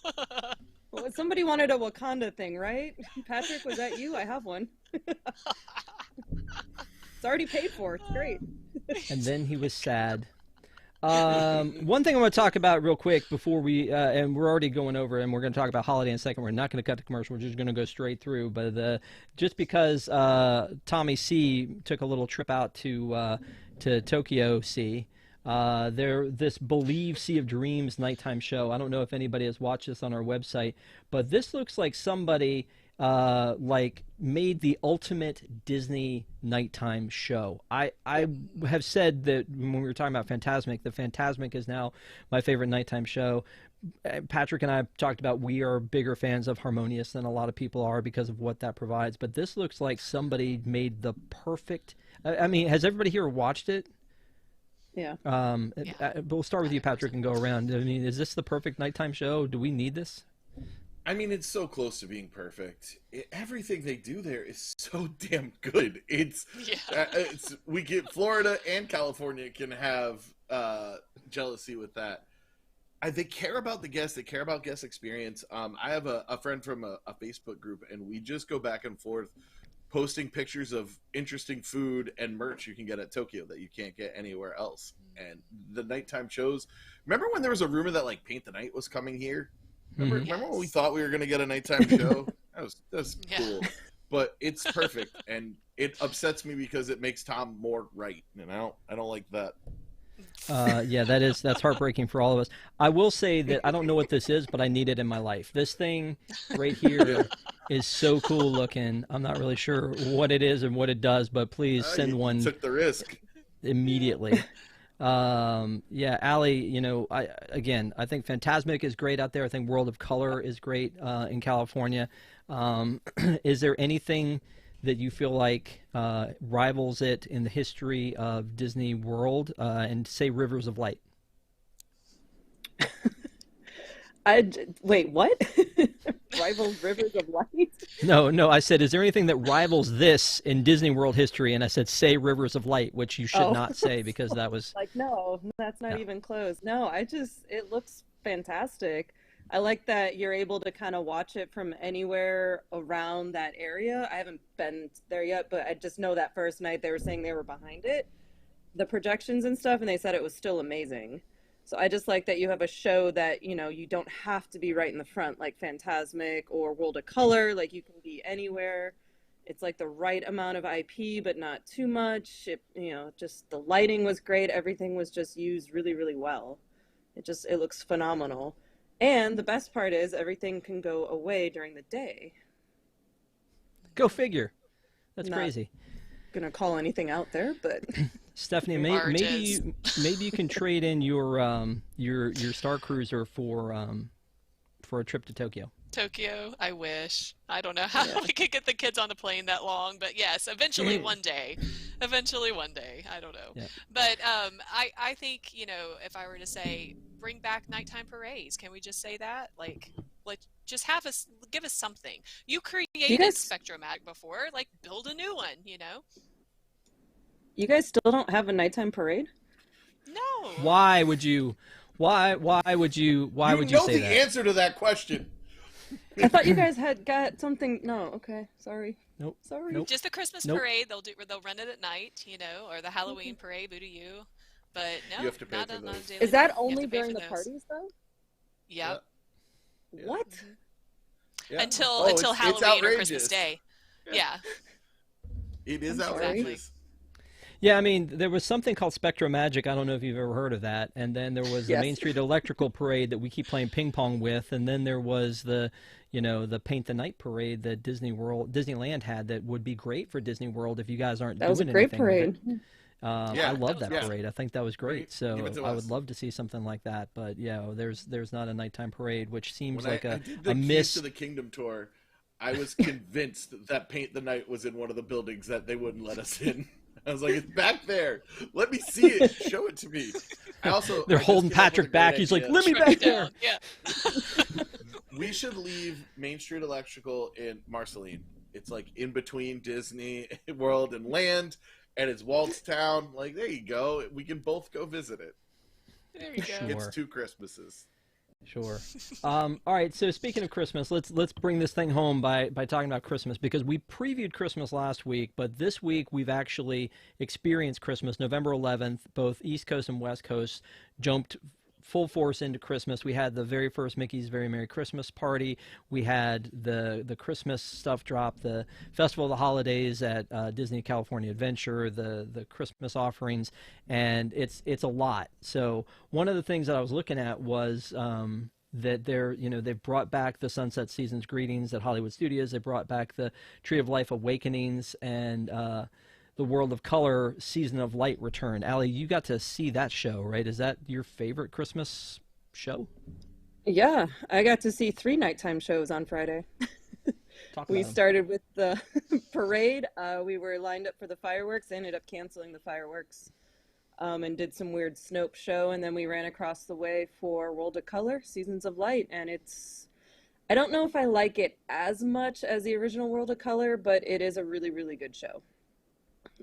Well, somebody wanted a Wakanda thing, right? Patrick, was that you? I have one. It's already paid for. It's great. And then he was sad. One thing I want to talk about real quick before we, and we're already going over, and we're going to talk about holiday in a second. We're not going to cut the commercial. We're just going to go straight through. But just because Tommy C took a little trip out to Tokyo Sea, this Believe Sea of Dreams nighttime show. I don't know if anybody has watched this on our website, but this looks like somebody made the ultimate Disney nighttime show. I have said that when we were talking about Fantasmic, the Fantasmic is now my favorite nighttime show. Patrick and I have talked about we are bigger fans of Harmonious than a lot of people are because of what that provides. But this looks like somebody made the perfect. I mean, has everybody here watched it? Yeah. We'll start with you, Patrick, and go around. I mean, is this the perfect nighttime show? Do we need this? I mean, it's so close to being perfect. Everything they do there is so damn good. It's we get Florida and California can have jealousy with that. They care about the guests. They care about guest experience. I have a friend from a Facebook group, and we just go back and forth posting pictures of interesting food and merch you can get at Tokyo that you can't get anywhere else. And the nighttime shows. Remember when there was a rumor that like Paint the Night was coming here? Remember when we thought we were going to get a nighttime show? That was cool. But it's perfect, and it upsets me because it makes Tom more right, and I don't like that. Yeah, that's heartbreaking for all of us. I will say that I don't know what this is, but I need it in my life. This thing right here is so cool looking. I'm not really sure what it is and what it does, but please send one. Took the risk Immediately. Yeah, Allie, I think Fantasmic is great out there. I think World of Color is great in California. Is there anything that you feel like rivals it in the history of Disney World and say Rivers of Light? Wait, what? Rivals Rivers of Light? No, I said, is there anything that rivals this in Disney World history? And I said, say Rivers of Light, which you should not say because that was... Like, no, that's not even close. No, it looks fantastic. I like that you're able to kind of watch it from anywhere around that area. I haven't been there yet, but I just know that first night they were saying they were behind it, the projections and stuff, and they said it was still amazing. So I just like that you have a show that, you don't have to be right in the front like Fantasmic or World of Color. Like, you can be anywhere. It's like the right amount of IP, but not too much. Just the lighting was great. Everything was just used really, really well. It looks phenomenal. And the best part is everything can go away during the day. Go figure. That's crazy. Gonna call anything out there, but Stephanie, maybe you can trade in your Star Cruiser for a trip to Tokyo. Tokyo, I wish. I don't know how we could get the kids on a plane that long, but yes, eventually one day. Eventually one day. I don't know. Yeah. But I think, if I were to say bring back nighttime parades, can we just say that? Like just give us something. You created Spectromag before, like build a new one, You guys still don't have a nighttime parade? No. Why would you say that? You know the answer to that question. I thought you guys had got something. No, okay, sorry. Nope. Sorry. Nope. Just the Christmas parade. They'll run it at night, or the Halloween parade, Boo to You. But no, you have to pay not for on those. daily. Is that only during the parties though? Yep. Yeah. What? Yeah. Until Halloween or Christmas Day. Yeah. It is outrageous. outrageous. Yeah, I mean, there was something called Spectromagic. I don't know if you've ever heard of that. And then there was the Main Street Electrical Parade that we keep playing ping pong with. And then there was the Paint the Night Parade that Disneyland had that would be great for Disney World if you guys aren't doing anything. That was a great parade. I love that parade. I think that was great. So I would love to see something like that. But there's not a nighttime parade, which seems like a miss. To the Kingdom tour, I was convinced that Paint the Night was in one of the buildings that they wouldn't let us in. I was like, it's back there. Let me see it. Show it to me. They're holding Patrick back. He's like, let me back there. Yeah. We should leave Main Street Electrical in Marceline. It's like in between Disney World and Land, and it's Walt's Town. Like, there you go. We can both go visit it. There you go. Sure. It's 2 Christmases. Sure. All right. So speaking of Christmas, let's bring this thing home by talking about Christmas, because we previewed Christmas last week, but this week we've actually experienced Christmas. November 11th, both East Coast and West Coast jumped full force into Christmas. We had the very first Mickey's Very Merry Christmas party. We had the Christmas stuff drop, the Festival of the Holidays at Disney California Adventure, the Christmas offerings, and it's a lot. So one of the things that I was looking at was that they've brought back the Sunset Seasons Greetings at Hollywood Studios. They brought back the Tree of Life Awakenings and the World of Color Season of Light return. Allie, you got to see that show, right? Is that your favorite Christmas show? Yeah, I got to see 3 nighttime shows on Friday. Talk We about them. started with the parade. We were lined up for the fireworks. They ended up canceling the fireworks, and did some weird Snope show. And then we ran across the way for World of Color, Seasons of Light. And I don't know if I like it as much as the original World of Color, but it is a really, really good show.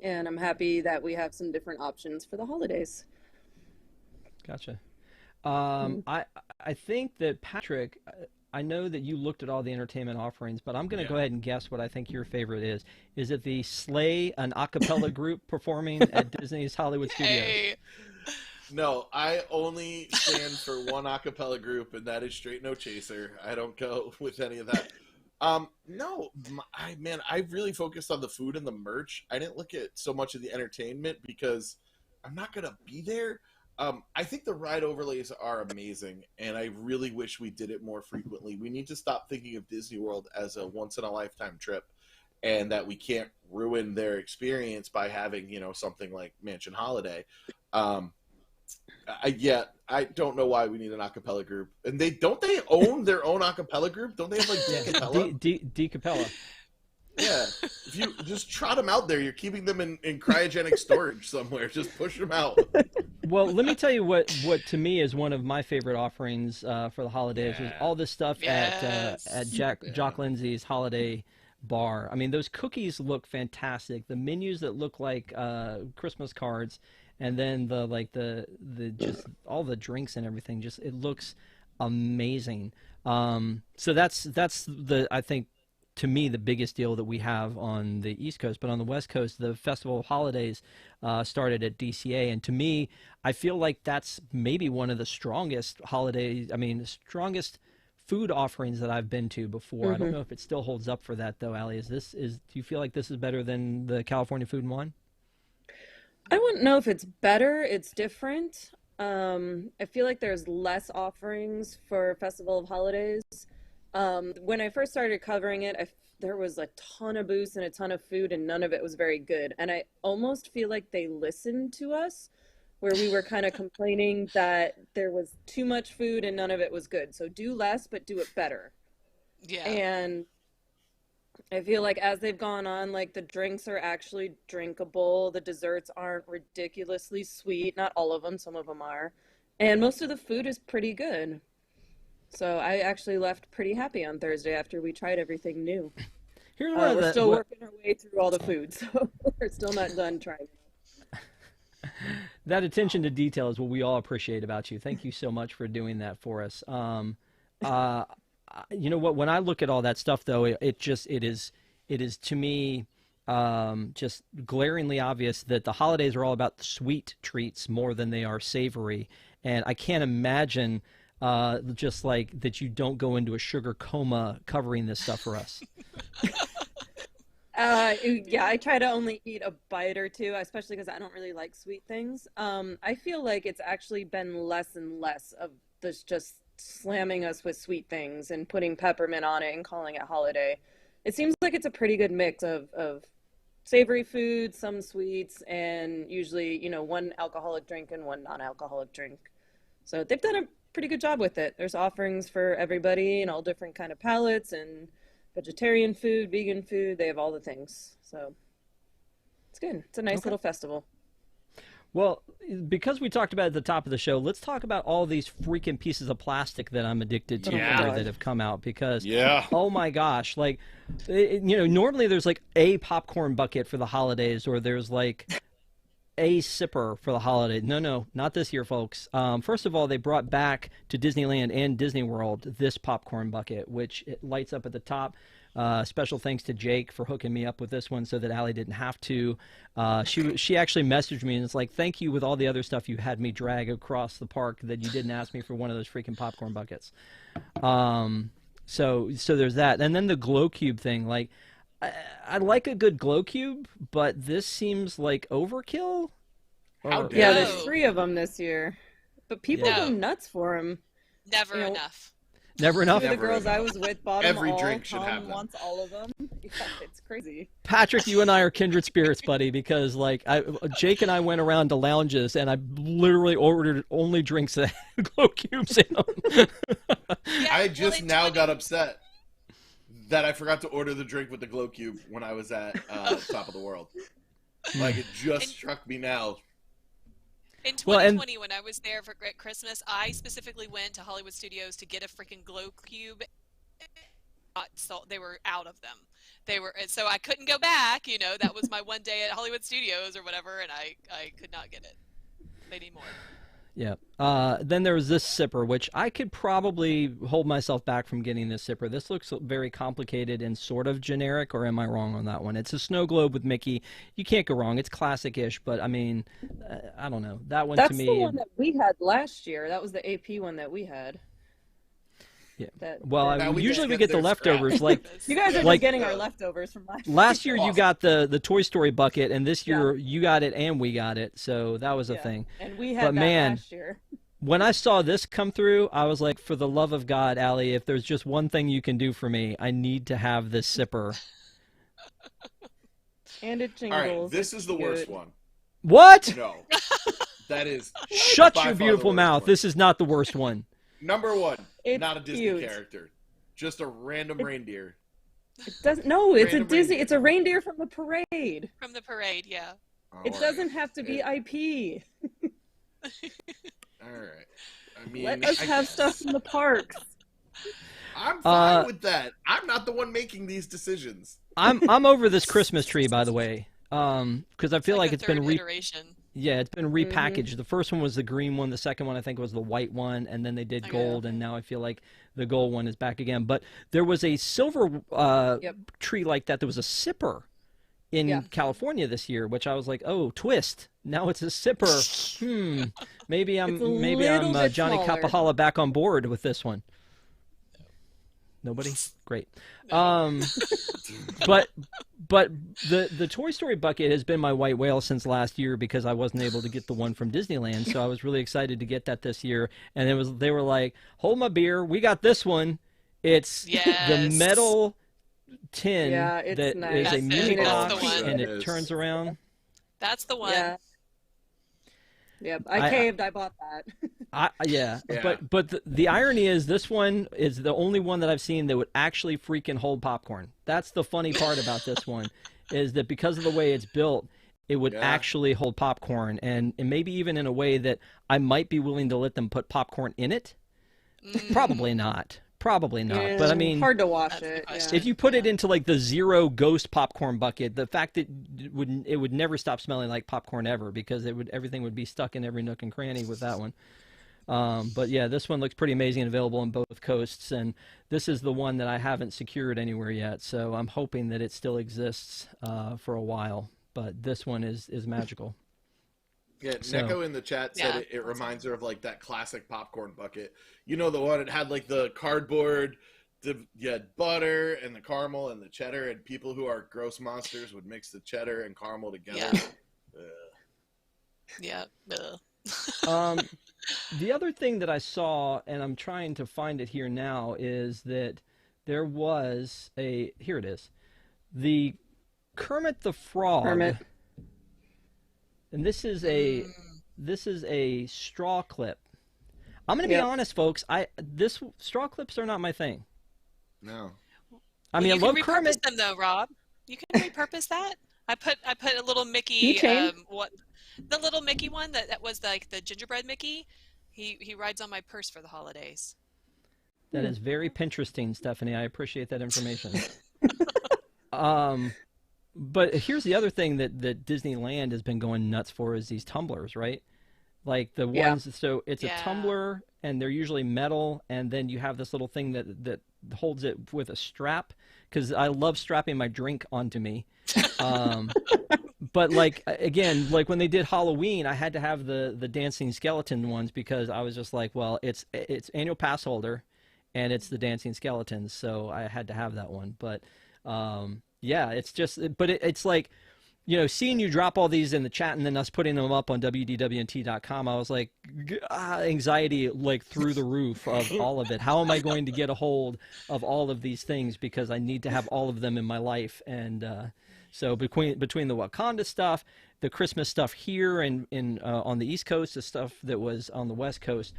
And I'm happy that we have some different options for the holidays. Gotcha. Mm. I think that Patrick, I know that you looked at all the entertainment offerings, but I'm going to Yeah. go ahead and guess what I think your favorite is. Is it the Slay, an a cappella group performing at Disney's Hollywood Studios? Hey, No, I only stand for one a cappella group, and that is Straight No Chaser. I don't go with any of that. No, man, I really focused on the food and the merch. I didn't look at so much of the entertainment because I'm not gonna be there. I think the ride overlays are amazing, and I really wish we did it more frequently. We need to stop thinking of Disney World as a once in a lifetime trip, and that we can't ruin their experience by having, something like Mansion Holiday. Um, I don't know why we need an acapella group. And they own their own acapella group? Don't they have like Yeah, Capella? D Capella. Yeah. If you just trot them out there, you're keeping them in cryogenic storage somewhere. Just push them out. Well, let me tell you what to me is one of my favorite offerings for the holidays is Yeah. all this stuff at yes. Jock Lindsay's holiday bar. I mean, those cookies look fantastic. The menus that look like Christmas cards, and then the just all the drinks and everything. Just it looks amazing. So that's the I think to me the biggest deal that we have on the East Coast, but on the West Coast, the Festival of Holidays started at DCA, and to me, I feel like that's maybe one of the strongest holidays. I mean, the strongest food offerings that I've been to before. I don't Hmm. know if it still holds up for that though, Allie. Do you feel like this is better than the California Food and Wine? I wouldn't know if it's better, it's different. I feel like there's less offerings for Festival of Holidays. When I first started covering it, there was a ton of booths and a ton of food, and none of it was very good. And I almost feel like they listened to us, where we were kind of complaining that there was too much food and none of it was good. So do less, but do it better. Yeah. And I feel like as they've gone on, like the drinks are actually drinkable. The desserts aren't ridiculously sweet. Not all of them, some of them are. And most of the food is pretty good. So I actually left pretty happy on Thursday after we tried everything new. Here's one of We're the still what, working our way through all the food, so we're still not done trying. that attention to detail is what we all appreciate about you. Thank you so much for doing that for us. Uh, you know what? When I look at all that stuff, though, it is to me just glaringly obvious that the holidays are all about sweet treats more than they are savory, and I can't imagine just like that you don't go into a sugar coma covering this stuff for us. Yeah, I try to only eat a bite or two, especially because I don't really like sweet things. I feel like it's actually been less and less of this just slamming us with sweet things and putting peppermint on it and calling it holiday. It seems like it's a pretty good mix of savory food, some sweets, and usually, one alcoholic drink and one non-alcoholic drink. So they've done a pretty good job with it. There's offerings for everybody and all different kind of palates and vegetarian food, vegan food. They have all the things. So it's good. It's a nice Okay. little festival. Well, because we talked about it at the top of the show, let's talk about all these freaking pieces of plastic that I'm addicted to Yeah. here that have come out because, Yeah. oh my gosh, like, normally there's like a popcorn bucket for the holidays or there's like a sipper for the holiday. No, no, not this year, folks. First of all, they brought back to Disneyland and Disney World this popcorn bucket, which it lights up at the top. Special thanks to Jake for hooking me up with this one so that Allie didn't have to. She actually messaged me and it's like, thank you with all the other stuff you had me drag across the park that you didn't ask me for one of those freaking popcorn buckets. So there's that. And then the glow cube thing, like, I like a good glow cube, but this seems like overkill. How Or, dare Yeah, you. there's No. 3 of them this year. But people Yeah. go No. nuts for them. Never You know, enough. Never enough. The Never girls I enough. was with bought them Every all. drink should Tom have them. wants all of them. Yeah, it's crazy. Patrick, you and I are kindred spirits, buddy, because like Jake and I went around to lounges and I literally ordered only drinks that had glow cubes in them. Yeah, I well, just in now 20 got upset that I forgot to order the drink with the glow cube when I was at Top of the World. Like, it just struck me now. In Well, and- 2020, when I was there for Christmas, I specifically went to Hollywood Studios to get a freaking glow cube. So they were out of them. So I couldn't go back. You know, that was my one day at Hollywood Studios or whatever, and I could not get it. They need more. Yeah. Then there was this sipper, which I could probably hold myself back from getting this sipper. This looks very complicated and sort of generic, or am I wrong on that one? It's a snow globe with Mickey. You can't go wrong. It's classic-ish, but I mean, I don't know. That one That's to me. the one that we had last year. That was the AP one that we had. Yeah. Well, Now we usually just we get get the their scraps. leftovers. Like You guys are Like- just getting our leftovers from last year. last year, you Awesome. got the Toy Story bucket, and this Yeah. year you got it and we got it. So that was a Yeah. thing. And we had But that man, last year. When I saw this come through, I was like, for the love of God, Allie, if there's just one thing you can do for me, I need to have this sipper. And it All jingles. right, this It's is the worst good. one. What? No. That is Shut by your far the beautiful worst mouth. one. This is not the worst one. Number one, It's not a Disney cute. character. Just a random reindeer. It doesn't. No, it's a Random Disney. reindeer. It's a reindeer from the parade. From the parade, yeah. It All doesn't right. have to be IP. All right. I mean, Let us have stuff from the parks. I'm fine with that. I'm not the one making these decisions. I'm over this Christmas tree, by the way, because I feel like a it's been third iteration. Yeah, it's been repackaged. The first one was the green one. The second one, I think, was the white one. And then they did Okay. gold. And now I feel like the gold one is back again. But there was a silver tree like that. There was a sipper in Yeah. California this year, which I was like, oh, twist. Now it's a sipper. Maybe I'm It's a little bit Johnny smaller. Capahala back on board with this one. Nobody? Great. But the Toy Story bucket has been my white whale since last year because I wasn't able to get the one from Disneyland, so I was really excited to get that this year. And they were like, "Hold my beer, we got this one. It's the Yes. metal tin Yeah, it's that nice. is a That's it. music That's box the one. and It it is. turns around." That's the one. Yeah. Yep. I caved. I bought that. Yeah. Yeah. But the irony is this one is the only one that I've seen that would actually freaking hold popcorn. That's the funny part about this one, is that because of the way it's built, it would Yeah. actually hold popcorn, and maybe even in a way that I might be willing to let them put popcorn in it. Probably not. Probably not. Yeah, But I mean, hard to wash That's the it. question. Yeah. if you put it into like the zero ghost popcorn bucket, the fact that it would never stop smelling like popcorn ever, because everything would be stuck in every nook and cranny with that one. But yeah, this one looks pretty amazing and available on both coasts, and this is the one that I haven't secured anywhere yet, so I'm hoping that it still exists for a while. But this one is magical. Yeah, So- Neko in the chat said Yeah. it reminds her of like that classic popcorn bucket. You know, the one that had like the cardboard, you had butter and the caramel and the cheddar, and people who are gross monsters would mix the cheddar and caramel together. Yeah. Yeah. Ugh. The other thing that I saw, and I'm trying to find it here now, is that there was here it is, the Kermit the Frog. Kermit. And this is a straw clip. I'm going to be Yep. honest, folks. This straw clips are not my thing. No. I mean, I you love can Kermit. repurpose them though, Rob. You can repurpose that. I put a little Mickey. Keychain? The little Mickey one that was like the gingerbread Mickey. He rides on my purse for the holidays. That is very Pinteresting, Stephanie. I appreciate that information. But here's the other thing that Disneyland has been going nuts for is these tumblers, right? Like the Yeah. ones, so it's a Yeah. tumbler, and they're usually metal, and then you have this little thing that holds it with a strap, because I love strapping my drink onto me. But like again, like when they did Halloween, I had to have the dancing skeleton ones because I was just like, well, it's annual pass holder, and it's the dancing skeletons, so I had to have that one. But yeah, it's just, but it's like seeing you drop all these in the chat and then us putting them up on WDWNT.com, I was like, anxiety like through the roof of all of it. How am I going to get a hold of all of these things? Because I need to have all of them in my life. And so between the Wakanda stuff, the Christmas stuff here and on the East Coast, the stuff that was on the West Coast,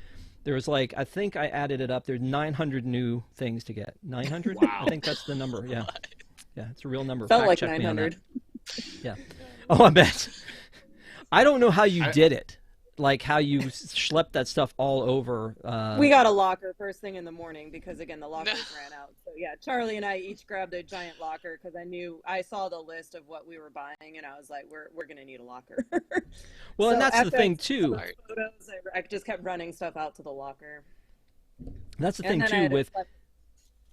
there was like, I think I added it up. There's 900 new things to get. 900? Wow. I think that's the number. Yeah. Yeah, it's a real number. Felt Fact like check me on that. 900. Yeah. Oh, I bet. I don't know how you did it. Like how you schlepped that stuff all over. We got a locker first thing in the morning because, again, the lockers ran out. So, yeah, Charlie and I each grabbed a giant locker because I saw the list of what we were buying, and I was like, we're going to need a locker. Well, so and that's the thing, too. Photos, I just kept running stuff out to the locker. That's the thing, too, with...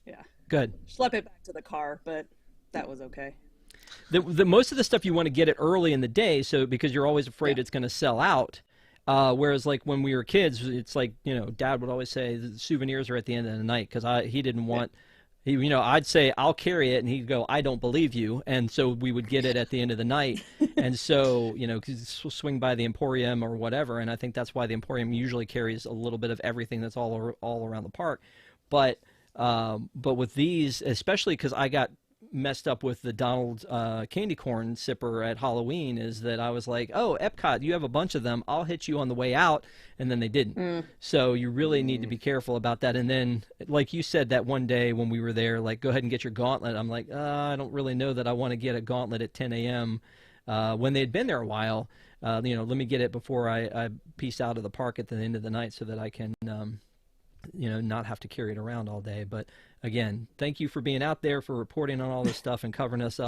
Yeah. Good. Schlep it back to the car, but that was okay. The most of the stuff you want to get it early in the day, so because you're always afraid it's going to sell out. Whereas like when we were kids, it's like, Dad would always say the souvenirs are at the end of the night because he didn't want, I'd say I'll carry it and he'd go, I don't believe you, and so we would get it at the end of the night, and so because swing by the Emporium or whatever, and I think that's why the Emporium usually carries a little bit of everything that's all around the park, but with these, especially because I got messed up with the Donald candy corn sipper at Halloween, is that I was like, oh, Epcot, you have a bunch of them, I'll hit you on the way out, and then they didn't. So you really need to be careful about that. And then like you said that one day when we were there, like, go ahead and get your gauntlet. I'm like, I don't really know that I want to get a gauntlet at 10 a.m. When they had been there a while. Let me get it before I peace out of the park at the end of the night so that I can not have to carry it around all day. But again, thank you for being out there, for reporting on all this stuff and covering us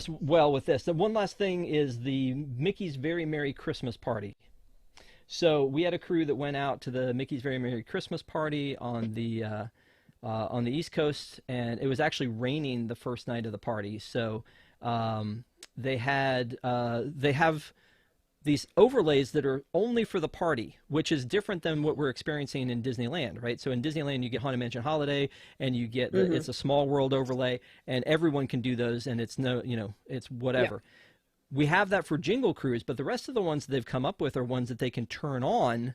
well with this. The one last thing is the Mickey's Very Merry Christmas Party. So we had a crew that went out to the Mickey's Very Merry Christmas Party on the East Coast, and it was actually raining the first night of the party. So they have these overlays that are only for the party, which is different than what we're experiencing in Disneyland, right? So in Disneyland, you get Haunted Mansion Holiday, and you get it's a Small World overlay, and everyone can do those, and it's it's whatever. Yeah. We have that for Jingle Cruise, but the rest of the ones that they've come up with are ones that they can turn on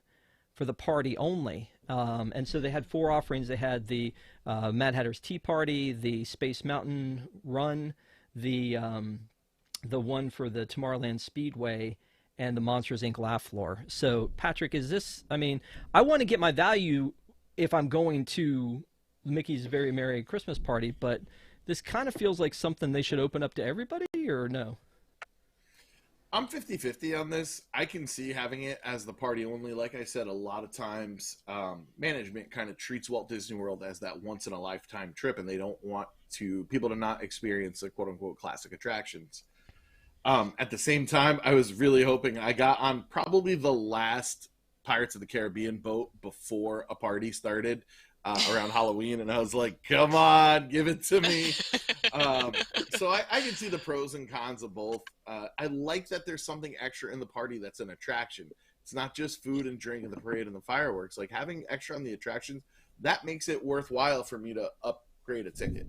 for the party only. And so they had 4 offerings. They had the Mad Hatter's Tea Party, the Space Mountain Run, the one for the Tomorrowland Speedway, and the Monsters, Inc. Laugh Floor. So, Patrick, is this, I want to get my value if I'm going to Mickey's Very Merry Christmas Party, but this kind of feels like something they should open up to everybody, or no? I'm 50-50 on this. I can see having it as the party only. Like I said, a lot of times management kind of treats Walt Disney World as that once-in-a-lifetime trip, and they don't want people to not experience the quote-unquote classic attractions. At the same time, I was really hoping I got on probably the last Pirates of the Caribbean boat before a party started around Halloween, and I was like, come on, give it to me. So I can see the pros and cons of both. I like that there's something extra in the party that's an attraction. It's not just food and drink and the parade and the fireworks. Like, having extra on the attractions, that makes it worthwhile for me to upgrade a ticket.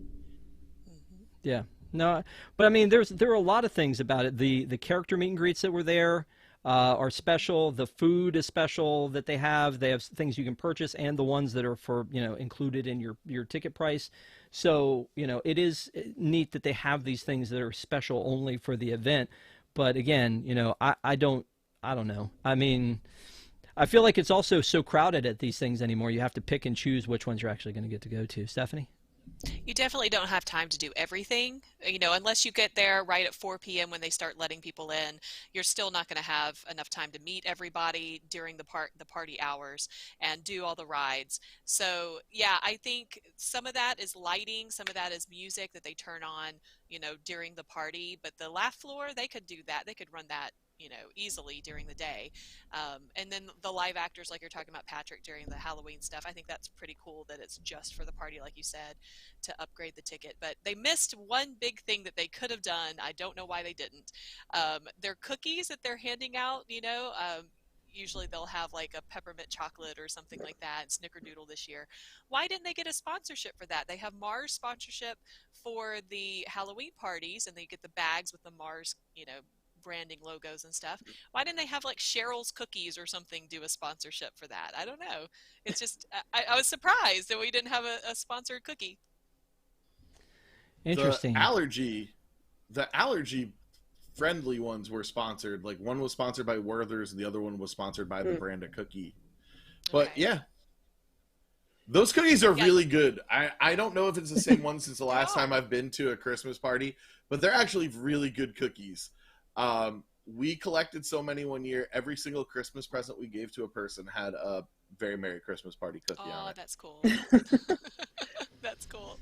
Yeah. No, but there were a lot of things about it. The character meet and greets that were there are special. The food is special that they have. They have things you can purchase, and the ones that are for included in your ticket price. So it is neat that they have these things that are special only for the event. But again, I don't know. I feel like it's also so crowded at these things anymore. You have to pick and choose which ones you're actually going to get to go to. Stephanie? You definitely don't have time to do everything, unless you get there right at 4 p.m. when they start letting people in. You're still not going to have enough time to meet everybody during the party hours and do all the rides. So yeah, I think some of that is lighting, some of that is music that they turn on, during the party. But the laugh floor, they could do that. They could run that easily during the day. And then the live actors, like you're talking about, Patrick, during the Halloween stuff, I think that's pretty cool that it's just for the party, like you said, to upgrade the ticket. But they missed one big thing that they could have done. I don't know why they didn't. Their cookies that they're handing out, usually they'll have like a peppermint chocolate or something like that, and Snickerdoodle this year. Why didn't they get a sponsorship for that? They have Mars sponsorship for the Halloween parties, and they get the bags with the Mars, branding logos and stuff. Why didn't they have like Cheryl's Cookies or something do a sponsorship for that? I don't know. It's just, I was surprised that we didn't have a sponsored cookie. Interesting. The allergy friendly ones were sponsored. Like one was sponsored by Werther's and the other one was sponsored by the brand of cookie. But Okay. yeah, those cookies are really good. I don't know if it's the same one since the last time I've been to a Christmas party, but they're actually really good cookies. We collected so many one year. Every single Christmas present we gave to a person had a Very Merry Christmas Party cookie on it. That's cool. That's cool.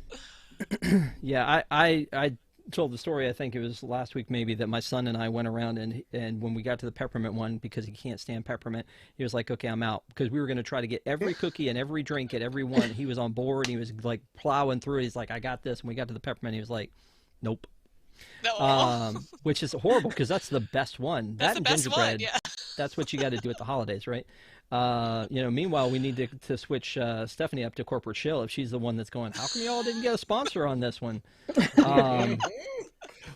Yeah, I told the story, I think it was last week maybe, that my son and I went around and when we got to the peppermint one, because he can't stand peppermint, he was like, okay, I'm out, because we were going to try to get every cookie and every drink at every one. He was on board. He was like plowing through it. He's like, I got this. When we got to the peppermint, he was like, nope. No. Which is horrible, because that's the best one. That's that the and best gingerbread, one, yeah. That's what you got to do at the holidays, right? Meanwhile, we need to switch Stephanie up to Corporate Shill if she's the one that's going, how come y'all didn't get a sponsor on this one?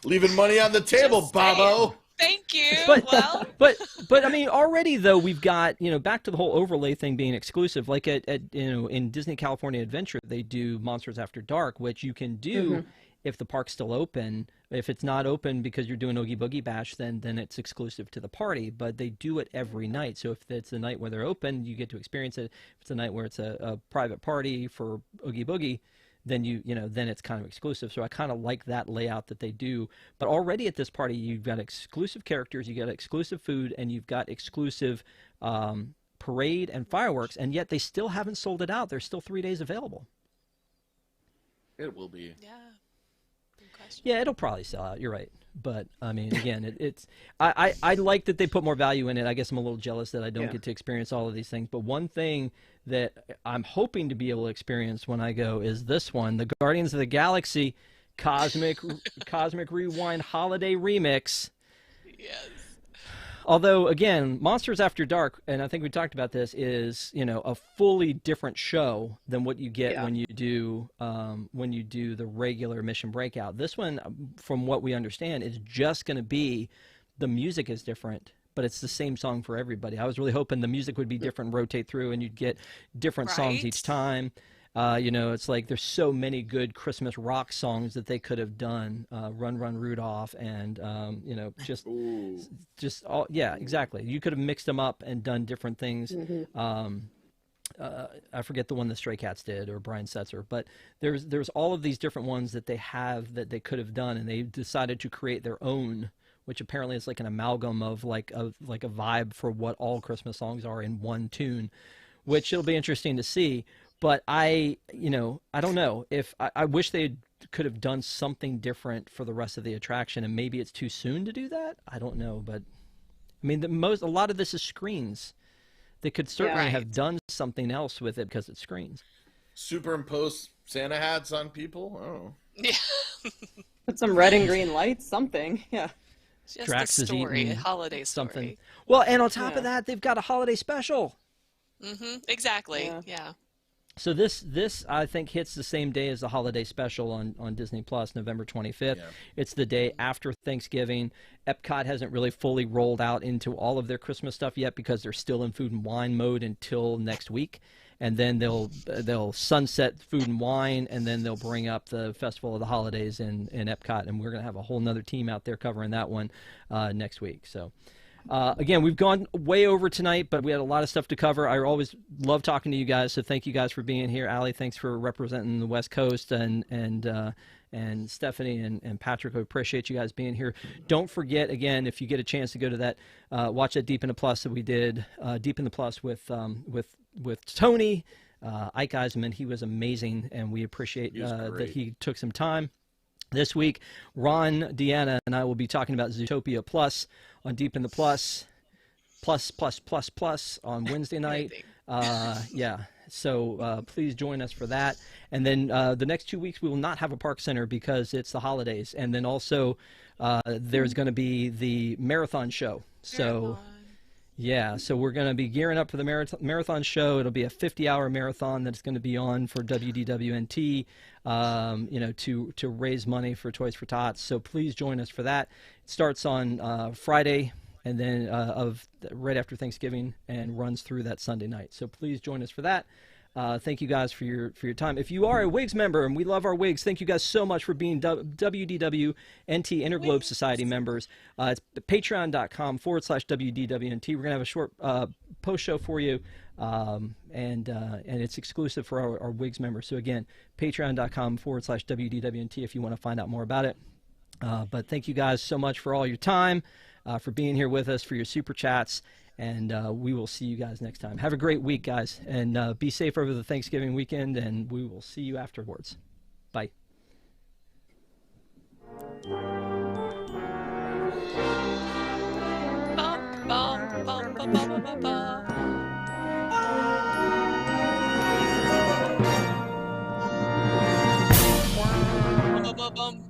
Leaving money on the table, Just Bobo. Thank you. But, but I mean, already though, we've got, back to the whole overlay thing being exclusive. Like in Disney California Adventure, they do Monsters After Dark, which you can do if the park's still open. If it's not open because you're doing Oogie Boogie Bash, then it's exclusive to the party. But they do it every night. So if it's the night where they're open, you get to experience it. If it's a night where it's a private party for Oogie Boogie, then then it's kind of exclusive. So I kind of like that layout that they do. But already at this party, you've got exclusive characters, you got exclusive food, and you've got exclusive parade and fireworks, and yet they still haven't sold it out. There's still 3 days available. It will be. Yeah. Good question. Yeah, it'll probably sell out. You're right. But I mean, again, I like that they put more value in it. I guess I'm a little jealous that I don't get to experience all of these things. But one thing that I'm hoping to be able to experience when I go is this one, the Guardians of the Galaxy Cosmic Rewind Holiday Remix. Yes. Although, again, Monsters After Dark, and I think we talked about this, is a fully different show than what you get when you do the regular Mission Breakout. This one, from what we understand, is just going to be the music is different, but it's the same song for everybody. I was really hoping the music would be different, rotate through, and you'd get different songs each time. It's like there's so many good Christmas rock songs that they could have done. Run, Run, Rudolph, and just all. Yeah, exactly. You could have mixed them up and done different things. I forget the one the Stray Cats did, or Brian Setzer, but there's all of these different ones that they have that they could have done, and they decided to create their own, which apparently is like an amalgam of like a vibe for what all Christmas songs are in one tune, which it'll be interesting to see. But I don't know if I wish they could have done something different for the rest of the attraction, and maybe it's too soon to do that. I don't know, but I mean, a lot of this is screens. They could certainly have done something else with it because it's screens. Superimpose Santa hats on people? Oh. Yeah. Put some red and green lights, something. Yeah. Just Drax a is story, eating a holiday something. story. Well, and on top of that, they've got a holiday special. Exactly. Yeah. So this I think hits the same day as the holiday special on Disney Plus, November 25th. Yeah. It's the day after Thanksgiving. Epcot hasn't really fully rolled out into all of their Christmas stuff yet because they're still in food and wine mode until next week. And then they'll sunset food and wine, and then they'll bring up the Festival of the Holidays in Epcot, and we're going to have a whole nother team out there covering that one next week. So. Again, we've gone way over tonight, but we had a lot of stuff to cover. I always love talking to you guys, so thank you guys for being here. Allie, thanks for representing the West Coast, and Stephanie and Patrick, I appreciate you guys being here. Don't forget, again, if you get a chance to go to that, watch that Deep in the Plus that we did, Deep in the Plus with Tony, Ike Eisman. He was amazing, and we appreciate that he took some time. This week, Ron, Deanna, and I will be talking about Zootopia Plus on Deep in the Plus on Wednesday night. So please join us for that. And then the next 2 weeks, we will not have a ParksCenter because it's the holidays. And then also there's going to be the marathon show. So, Yeah, so we're going to be gearing up for the marathon show. It'll be a 50-hour marathon that's going to be on for WDWNT, to raise money for Toys for Tots. So please join us for that. It starts on Friday, and then right after Thanksgiving, and runs through that Sunday night. So please join us for that. Thank you guys for your time. If you are a WIGS member, and we love our WIGS, thank you guys so much for being WDWNT Interglobe Society members. It's patreon.com/WDWNT. We're going to have a short post show for you, and it's exclusive for our WIGS members. So again, patreon.com/WDWNT if you want to find out more about it. But thank you guys so much for all your time, for being here with us, for your super chats. And we will see you guys next time. Have a great week, guys. And be safe over the Thanksgiving weekend, and we will see you afterwards. Bye. Bum, bum, bum, bum, bum, bum, bum. Bum, bum, bum.